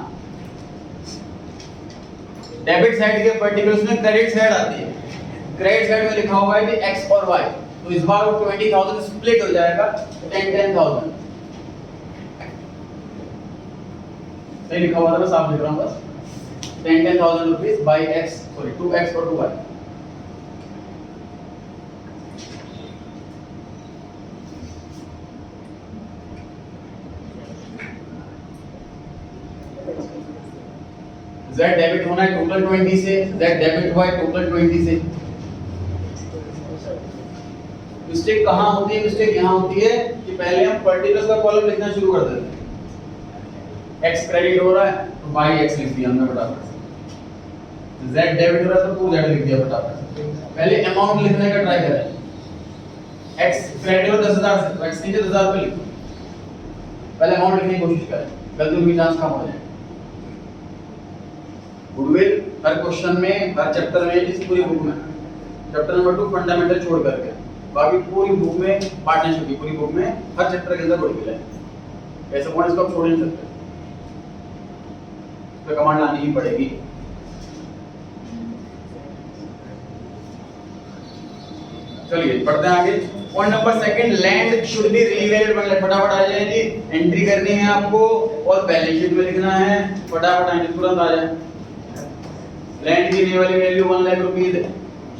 डेबिट साइड के पर्टिकुलर्स में क्रेडिट साइड आती है। क्रेडिट साइड में लिखा हुआ है कि x और y, तो इस बार वो 20,000 स्प्लिट हो जाएगा 10,000। सही लिखा हुआ था, मैं साफ लिख रहा हूं बस। 10,000 rupees by x, sorry 2x और 2y। Z डेबिट होना है टोटल 20 से, Z डेबिट हुआ है टोटल 20 से। मिस्टेक कहाँ होती है? मिस्टेक यहाँ होती है कि पहले हम पर्टिकुलर्स का कॉलम लिखना शुरू कर देते हैं। X क्रेडिट हो रहा है तो बाई X लिख दिया हमने फटाफट से। Z डेबिट हो रहा है तो 2Z लिख दिया फटाफट। पहले अमाउंट लिखने का ट्राई करें। X क्रेडिट हो 10,000 से, तो X नीचे 10,000 रुपए लिखो। पहले अमाउंट लिखने की कोशिश करें, गलतियों की चांस कम हो जाए। गुडविल हर क्वेश्चन में, हर चैप्टर में, इस पूरी बुक में चैप्टर नंबर 2 फंडामेंटल छोड़ करके बाकी पूरी बुक में पार्टनरशिप की पूरी बुक में हर चैप्टर के अंदर गुडविल है। ऐसे कौन इसको छोड़ नहीं सकते, तो कमांड लानी ही पड़ेगी। चलिए पढ़ते हैं आगे। Point number second, land should be revalued. फटाफट आ जाए जी, एंट्री करनी है आपको और बैलेंस शीट में लिखना है। फटाफट आए, तुरंत आ जाए। लैंड की नई वाली वैल्यू 1 लाख रुपीस है,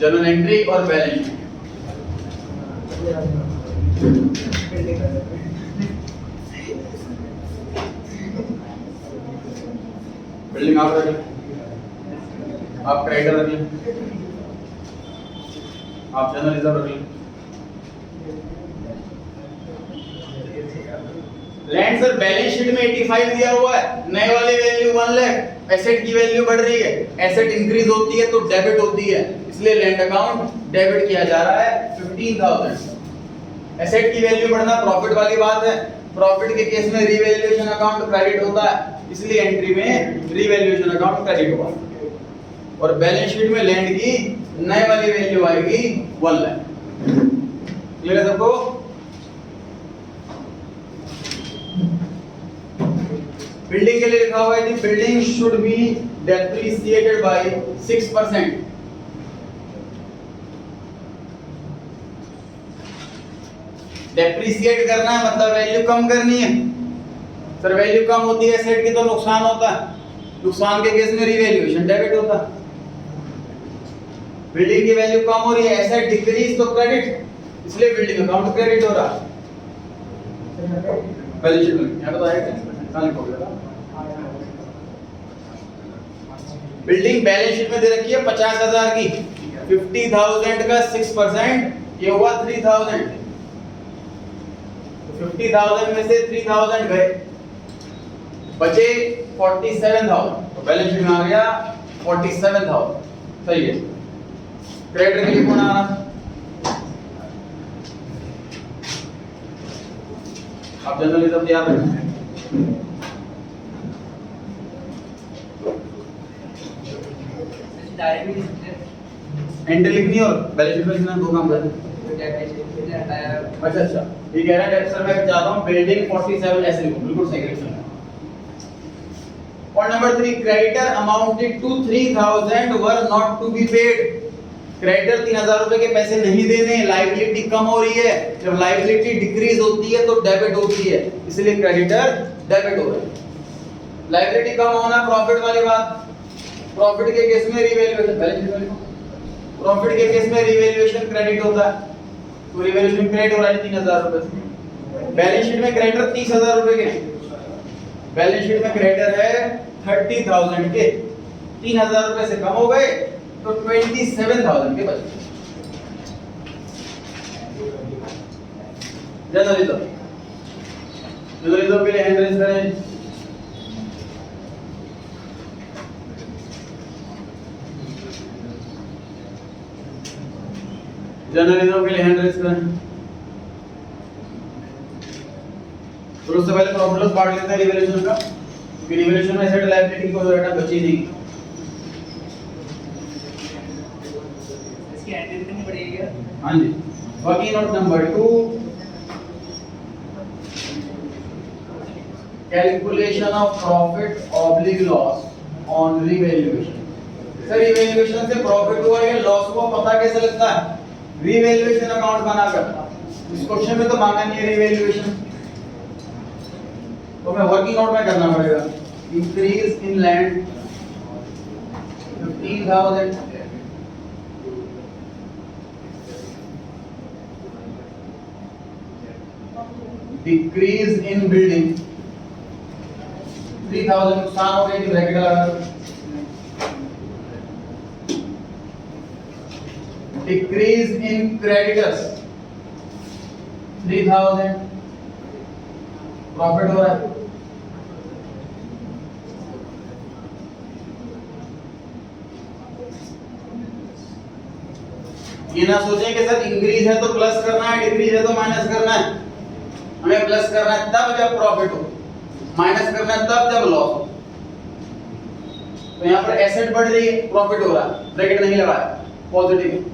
जर्नल एंट्री और बैलेंस शीट। बिल्डिंग आप रख लें, आप क्रेडिटर रख लें, आप जनरल रिजर्व रख लें। लैंड सर बैलेंस शीट में 85 दिया हुआ है, नए वाली वैल्यू 1 लाख, एसेट की वैल्यू बढ़ रही है, एसेट इंक्रीज होती है तो डेबिट होती है, इसलिए लैंड अकाउंट डेबिट किया जा रहा है 15,000। एसेट की वैल्यू बढ़ना प्रॉफिट वाली बात है, प्रॉफिट के केस में रीवैल्यूएशन अकाउंट क्रेडिट होता है, इसलिए एंट्री में रीवैल्यूएशन अकाउंट क्रेडिट होगा। और बैलेंस शीट में लैंड की नए वाली वैल्यू आएगी 1 लाख। क्लियर है सबको? बिल्डिंग के लिए लिखा हुआ है कि building should be depreciated by 6%। Depreciate करना है मतलब वैल्यू कम करनी है। सर वैल्यू कम होती है एसेट की तो नुकसान होता है, नुकसान के केस में रीवैल्यूएशन डेबिट होता है। बिल्डिंग की वैल्यू कम हो रही है, एसेट डिक्रीज तो क्रेडिट, इसलिए बिल्डिंग अकाउंट क्रेडिट हो रहा है। बैलेंस शीट में यहां तो आएगा, कहां लिखोगे? बिल्डिंग बैलेंस शीट में दे रखी है 50,000 की, 50,000 का 6% ये हुआ 3,000। 50,000 में से 3,000 गए, बचे 47,000, तो बैलेंस शीट में आ गया 47,000। सही है। क्रेडिटर के लिए कौन आ रहा? आप जनरलिज्म याद रखें। एंट्री लिखनी और बैलेंस शीट में लिखना, दो काम करना। अच्छा ये कह रहा है सर मैं चाहता हूं बिल्डिंग 47 ऐसे लिखो, बिल्कुल सही लिखना। Point number 3, creditor amounted to 3,000 were not to be paid. Creditor 3,000 रुपए के पैसे नहीं देने, लायबिलिटी कम हो रही है, जब लायबिलिटी डिक्रीज होती है तो डेबिट होती है, इसलिए क्रेडिटर डेबिट हो रहा है। लायबिलिटी कम होना प्रॉफिट वाली बात, प्रॉफिट के केस में रीवैल्यूएशन, बैलेंस शीट में लिखो, प्रॉफिट के केस में रीवैल्यूएशन क्रेडिट होता है, तो रीवैल्यूएशन क्रेडिट हो रहा है 3,000 रुपए से। बैलेंस शीट में क्रेडिटर 30,000 रुपए के, बैलेंस शीट में क्रेडिटर है 30,000 के, 3,000 रुपए से कम हो गए तो 27,000 के बचे। जर्नलिज्म के लिए हैंड रेज करें। जर्नलिज्म के लिए हैंड रेज करें। तो उससे पहले प्रॉफिट लॉस पार्ट लेते हैं रिवैल्यूएशन का, क्योंकि रिवैल्यूएशन में एसेट लायबिलिटी की कोई आइटम बची नहीं। इसकी एंट्री कितनी पड़ेगी? हां जी, working note number 2, calculation of profit oblique loss on revaluation. Sir revaluation से प्रॉफिट हुआ या लॉस हुआ पता कैसे लगता है? रिवैल्यूएशन अकाउंट बनाकर। इस क्वेश्चन में तो मांगा नहीं है रिवैल्यूएशन, तो मैं वर्किंग नोट में करना पड़ेगा। Increase in land 15,000, decrease in building 3,000, नुकसान हो गया, ब्रैकेट लगा। डिक्रीज इन क्रेडिटर्स 3,000, प्रॉफिट हो रहा है। ये ना सोचें कि सर इंक्रीज है तो प्लस करना है, डिक्रीज है तो माइनस करना है। हमें प्लस करना है तब जब प्रॉफिट हो, माइनस करना है तब जब लॉस हो। तो यहाँ पर एसेट बढ़ रही है, प्रॉफिट हो रहा है, ब्रैकेट नहीं लगाया, पॉजिटिव।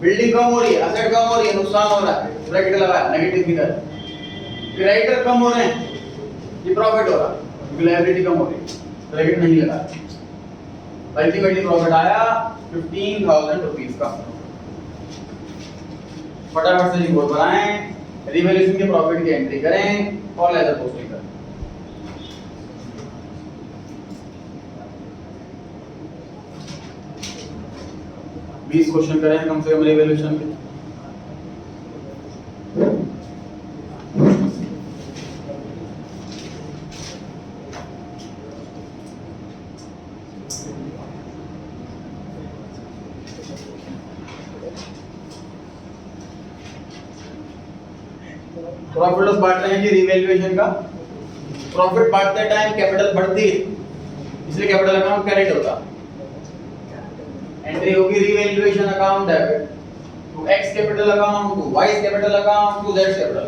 बिल्डिंग कम हो रही है, एसेट कम हो रही है, नुकसान हो रहा है, ब्रैकेट लगाया, नेगेटिव फिगर। क्रेडिटर कम हो रहे हैं, ये प्रॉफिट हो रहा है, लायबिलिटी कम हो रही है, ब्रैकेट नहीं लगाया। अल्टीमेटली प्रॉफिट आया 15,000 रुपीस का। फटाफट से रिपोर्ट बनाएं, रिवैल्यूएशन के प्रॉफिट की एंट्री करें और लेजर पोस्टिंग करें। बीस क्वेश्चन करें कम से कम रिवैल्यूएशन के। प्रॉफिट लॉस बांट रहे हैं जी रिवैल्यूएशन का। प्रॉफिट बांटते टाइम कैपिटल बढ़ती है, इसलिए कैपिटल अकाउंट क्रेडिट होता है। एंट्री होगी revaluation account debit to X capital account to Y capital account to Z capital.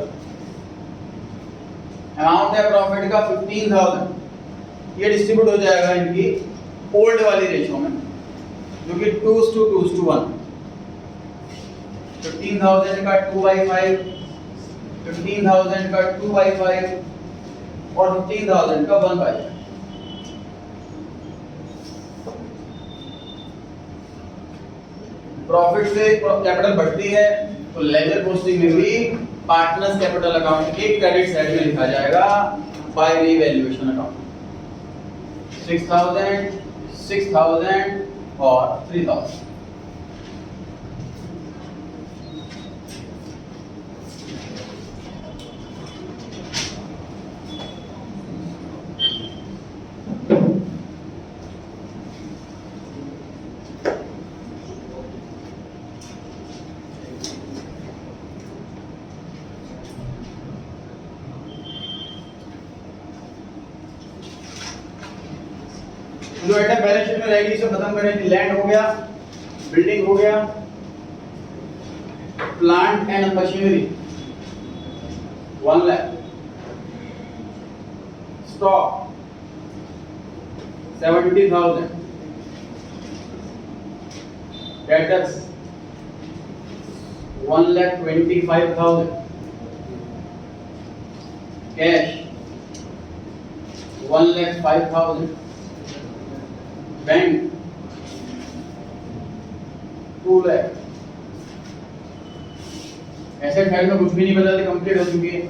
Amount है प्रॉफिट का 15,000। ये डिस्ट्रीब्यूट हो जाएगा इनकी ओल्ड वाली रेशियो में, जो कि 2:1। 15,000 का 2/5, 15,000 का 2/5 और 15,000 का 1/5। प्रॉफिट से कैपिटल बढ़ती है तो लेजर पोस्टिंग में भी पार्टनर्स कैपिटल अकाउंट के क्रेडिट साइड में लिखा जाएगा बाय रिवैल्यूएशन अकाउंट 6,000, 6,000 और 3,000। जो आइटम बैलेंस शीट में रहेगी इसे खत्म करें। लैंड हो गया, बिल्डिंग हो गया, plant and machinery 1 lakh, stock 70,000, debtors 1,25,000, cash 1,05,000, bank 2 lakh. Asset side में कुछ भी नहीं बदला, कंप्लीट हो चुकी है।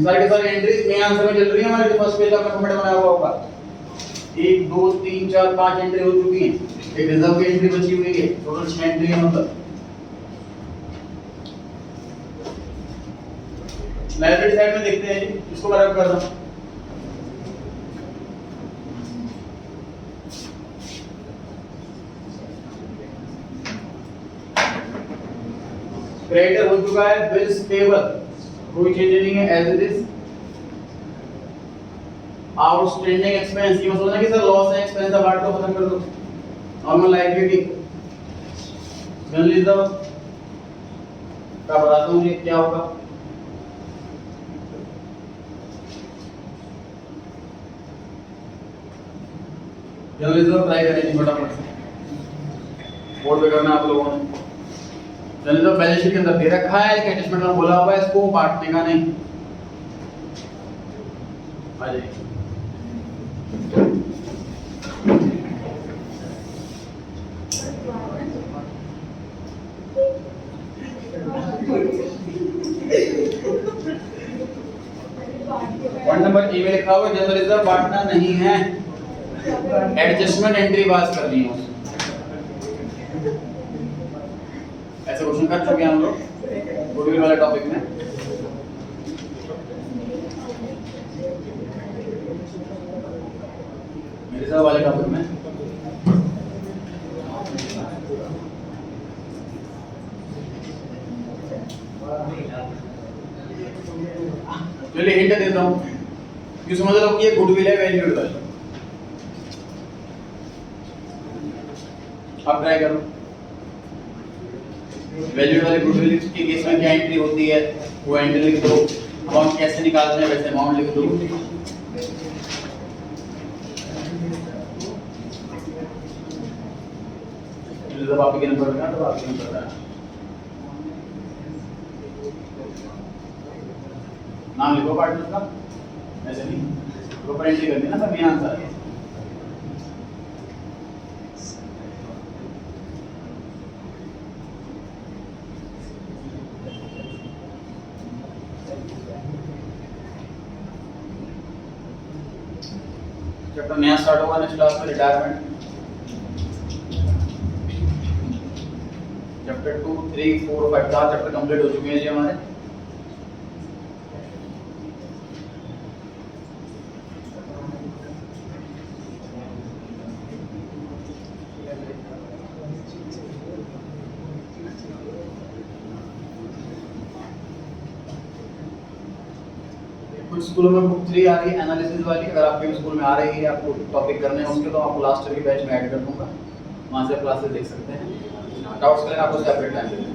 सारे के सारे एंट्रीज मेन आंसर में चल रही है हमारे। जो फर्स्ट पेज आपका फॉर्मेट बनाया हुआ होगा, 1 2 3 4 5 एंट्री हो चुकी है, एक रिजर्व की एंट्री बची हुई है, टोटल 6 एंट्री है। मतलब लायबिलिटी साइड में देखते हैं जी, इसको बराबर कर दो। क्रेडिटर हो चुका है, बिल्स पेबल कोई चेंज नहीं है, as it is. Outstanding expense की मतलब कि सर लॉस है, एक्सपेंस का पार्ट को खत्म कर दो। नॉर्मल लायबिलिटी जर्नलिज्म का बताता हूं ये क्या होगा। जर्नलिज्म ट्राई करेंगे फटाफट से, बोर्ड पे करना आप लोगों ने। जर्नलिज्म बैलेंस शीट के अंदर दे रखा है, एक अटैचमेंट में बोला हुआ है, इसको बांटने का नहीं। आ जाइए। वन नंबर ई में लिखा हुआ जर्नलिज्म बांटना नहीं है, एडजस्टमेंट एंट्री पास करनी है। ऐसे क्वेश्चन कर चुके हैं हम लोग गुडविल वाले टॉपिक में। मेरे साथ वाले टॉपिक में चलिए हिंट देता हूं, क्यों समझ लो कि ये गुडविल है, वैल्यूड है। अब ट्राई करो। वैल्यूड वाले गुडविल के केस में क्या एंट्री होती है वो एंट्री लिख दो। अमाउंट कैसे निकालते हैं वैसे अमाउंट लिख दो। जब आपके नंबर होगा तो आपके नंबर है। नाम लिखो पार्टनर का, ऐसे नहीं प्रॉपर एंट्री करनी है ना, मेन आंसर है। चैप्टर नया स्टार्ट होगा नेक्स्ट क्लास में, रिटायरमेंट। चैप्टर 2, 3, 4, 5 4 चैप्टर कंप्लीट हो चुके हैं जी हमारे। कुछ स्कूलों में बुक 3 आ रही है एनालिसिस वाली, अगर आपके स्कूल में आ रही है आपको टॉपिक करने हैं उसके, तो आपको लास्ट ईयर के बैच में ऐड कर दूंगा, वहां से क्लासेस देख सकते हैं। डाउट्स करें आपको सेपरेट टाइम देंगे।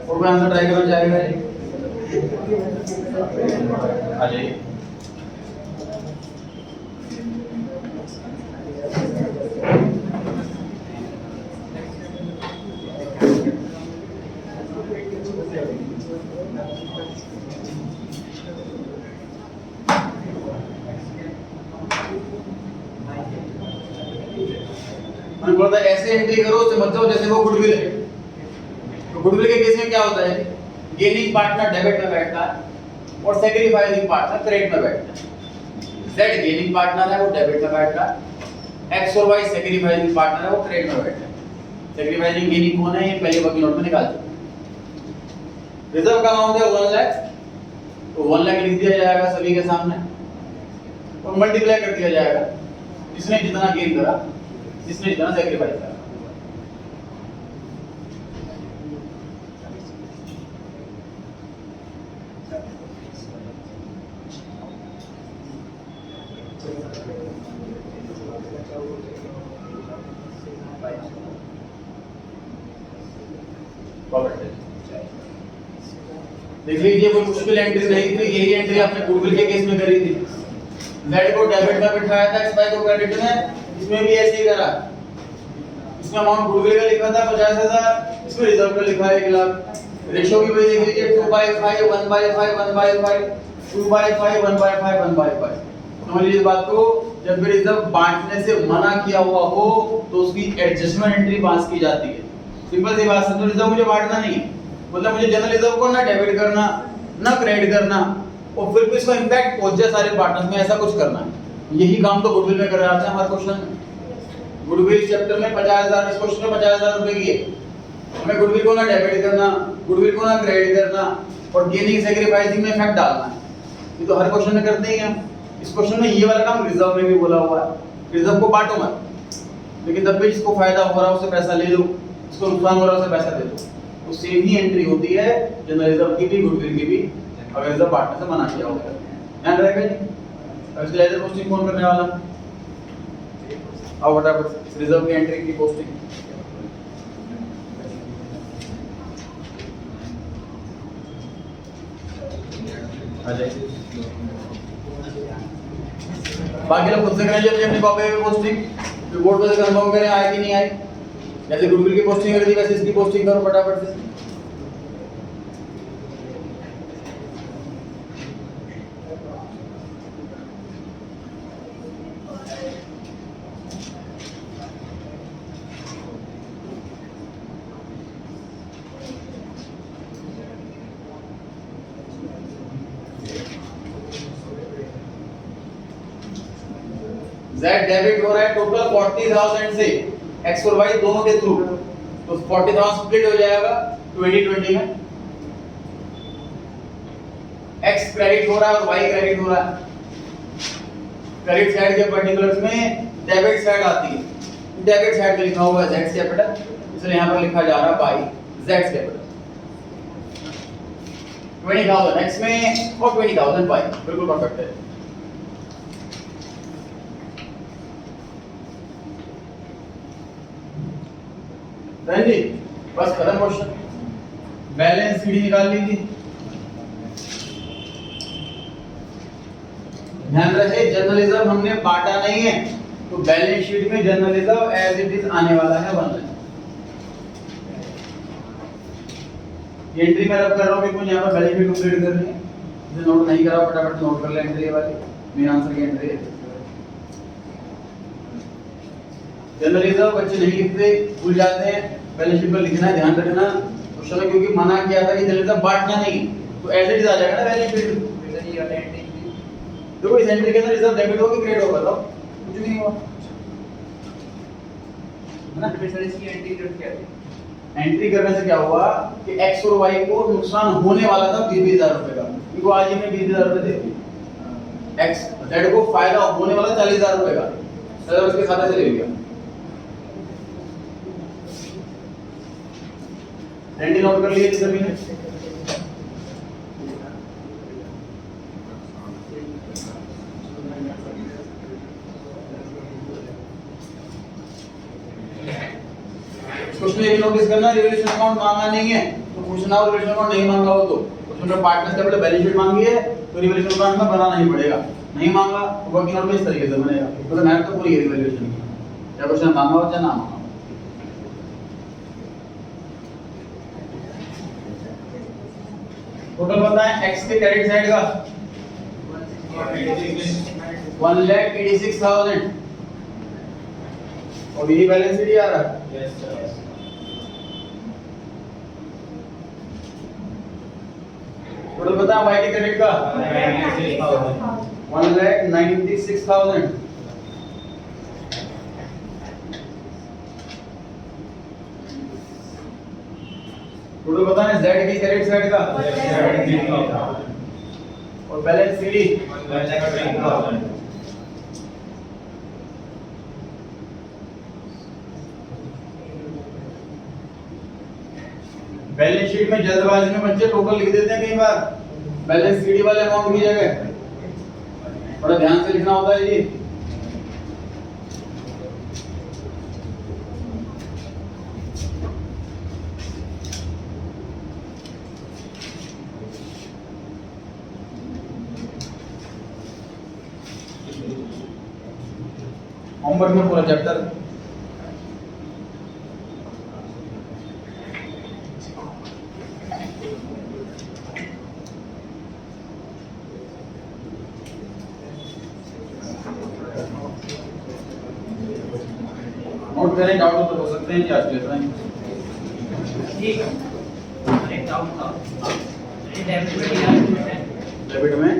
और कोई आंसर ट्राई करना चाहेगा? आ जाइए। मैंने बोला था ऐसे एंट्री करो उससे मत जाओ जैसे वो गुडविल है। तो गुडविल के केस में क्या होता है, गेनिंग पार्टनर डेबिट में बैठता है और सैक्रिफाइसिंग पार्टनर क्रेडिट में बैठता है। Z गेनिंग पार्टनर है वो डेबिट में बैठ रहा है, X और Y सैक्रिफाइसिंग पार्टनर है वो क्रेडिट में बैठ रहा है। सैक्रिफाइसिंग गेनिंग कौन है ये पहले वर्किंग नोट में निकाल दो। रिजर्व का अमाउंट है 1 लाख, तो 1 लाख लिख दिया जाएगा सभी के सामने और मल्टीप्लाई कर दिया जाएगा जिसने जितना गेन करा, जिसने जितना सैक्रिफाइस करा। देख लीजिए कोई मुश्किल एंट्री नहीं थी, यही एंट्री आपने गुडविल के केस में करी थी। Z को डेबिट में बिठाया था, XY को क्रेडिट में, इसमें भी ऐसे ही करा। इसमें अमाउंट गुडविल का लिखा था 50,000, इसमें रिजर्व का लिखा है 1 लाख। रेशियो की वजह देख लीजिए 2/5 1/5 1/5 2/5 1/5 1/5। समझ लीजिए इस बात को, जब भी रिजर्व बांटने से मना किया हुआ हो तो उसकी एडजस्टमेंट एंट्री पास की जाती है। सिंपल सी बात है, तो रिजर्व मुझे बांटना नहीं है, मतलब मुझे जनरल रिजर्व को ना डेबिट करना ना क्रेडिट करना और फिर भी इसका इंपैक्ट पहुंच जाए सारे पार्टनर्स में, ऐसा कुछ करना है। यही काम तो गुडविल में कर रहे हैं हमारे क्वेश्चन में। गुडविल चैप्टर में 50,000, इस क्वेश्चन में 50,000 रुपए की है। हमें गुडविल को ना डेबिट करना, गुडविल को ना क्रेडिट करना और गेनिंग सैक्रिफाइसिंग में इफेक्ट डालना है। ये तो हर क्वेश्चन में करते ही हैं। इस क्वेश्चन में ये वाला काम रिजर्व में भी बोला हुआ है, रिजर्व को बांटो मत, लेकिन तब भी जिसको फायदा हो रहा है उससे पैसा ले लो, जिसको नुकसान हो रहा है उससे पैसा दे दो। तो सेम ही एंट्री होती है जनरल रिजर्व की भी गुडविल की भी, अगर रिजर्व बांटने से मना किया होगा। ध्यान रहेगा जी। अब इसके लेजर पोस्टिंग कौन करने वाला? अब फटाफट रिजर्व की एंट्री की पोस्टिंग। आ जाइए, बाकी लोग खुद से करें जब अपनी कॉपी में पोस्टिंग, फिर बोर्ड पर से कंफर्म करें आए कि नहीं आए। जैसे गुडविल की पोस्टिंग कर दी वैसे इसकी पोस्टिंग करो फटाफट से। Z डेबिट हो रहा है टोटल 40,000 से X और Y दोनों के थ्रू, तो 40,000 स्प्लिट हो जाएगा 2020 में। X क्रेडिट हो रहा है और Y क्रेडिट हो रहा है। क्रेडिट साइड के पर्टिकुलर्स में डेबिट साइड आती है। डेबिट साइड में लिखा हुआ है Z कैपिटल, इसलिए यहाँ पर लिखा जा रहा है बाई Z कैपिटल। 20,000 X में और 20,000 बाई, बिल्कुल परफेक्ट है। जी बस खत्म क्वेश्चन। बैलेंस शीट निकाल लीजिए। ध्यान रहे जनरल रिजर्व हमने बांटा नहीं है, तो बैलेंस शीट में general reserve as it is आने वाला है 1 लाख। ये एंट्री मैं रब कर रहा हूं क्योंकि मुझे यहां पर बैलेंस शीट कंप्लीट करनी है। जो नोट नहीं करा फटाफट नोट कर ले एंट्री वाली, मेन आंसर की एंट्री है। जनरल रिजर्व बच्चे नहीं लिखते, भूल जाते हैं, बैलेंस शीट पर लिखना है, ध्यान रखना। क्वेश्चन में क्योंकि मना किया था कि जनरल रिजर्व बांटना नहीं, तो एज इट इज आ जाएगा ना बैलेंस शीट। देखो इस एंट्री के अंदर रिजर्व डेबिट होगी क्रेडिट होगा, बताओ कुछ भी नहीं हुआ है ना। फिर सर इसकी एंट्री क्या है? एंट्री करने से क्या हुआ कि x और y को नुकसान होने वाला था 20,000 रुपए का, इनको आज ही में 20,000 रुपए दे दिए। x z को फायदा होने वाला 40,000 रुपए का, सर उसके खाते से ले लिया। एंट्री नोट कर लिए सभी ने। उसमें एक नोटिस करना, रिवैल्यूएशन अकाउंट मांगा नहीं है तो पूछना, और रिवैल्यूएशन अकाउंट नहीं मांगा हो तो उसमें पार्टनर्स कैपिटल बैलेंस शीट मांगी है तो रिवैल्यूएशन अकाउंट में बनाना ही पड़ेगा। नहीं मांगा तो वर्किंग नोट में इस तरीके से बनेगा। तो मैं तो पूरी रिवैल्यूएशन की, या क्वेश्चन मांगा हो या ना मांगा। टोटल बताएं x के क्रेडिट साइड का 1,86,000 और यही बैलेंस शीट आ रहा है। Yes sir. टोटल बताएं y के क्रेडिट का 1,96,000। टोटल बताएं z की क्रेडिट साइड का और बैलेंस सीडी 1,03,000। बैलेंस शीट में जल्दबाजी में बच्चे टोटल लिख देते हैं कई बार बैलेंस सीडी वाले अमाउंट की जगह, बड़ा ध्यान से लिखना होता है जी। होमवर्क में पूरा चैप्टर नोट करें, डाउट तो हो सकते हैं कि आज लेते हैं। ठीक है, एक डाउट था, डेबिट में डेबिट में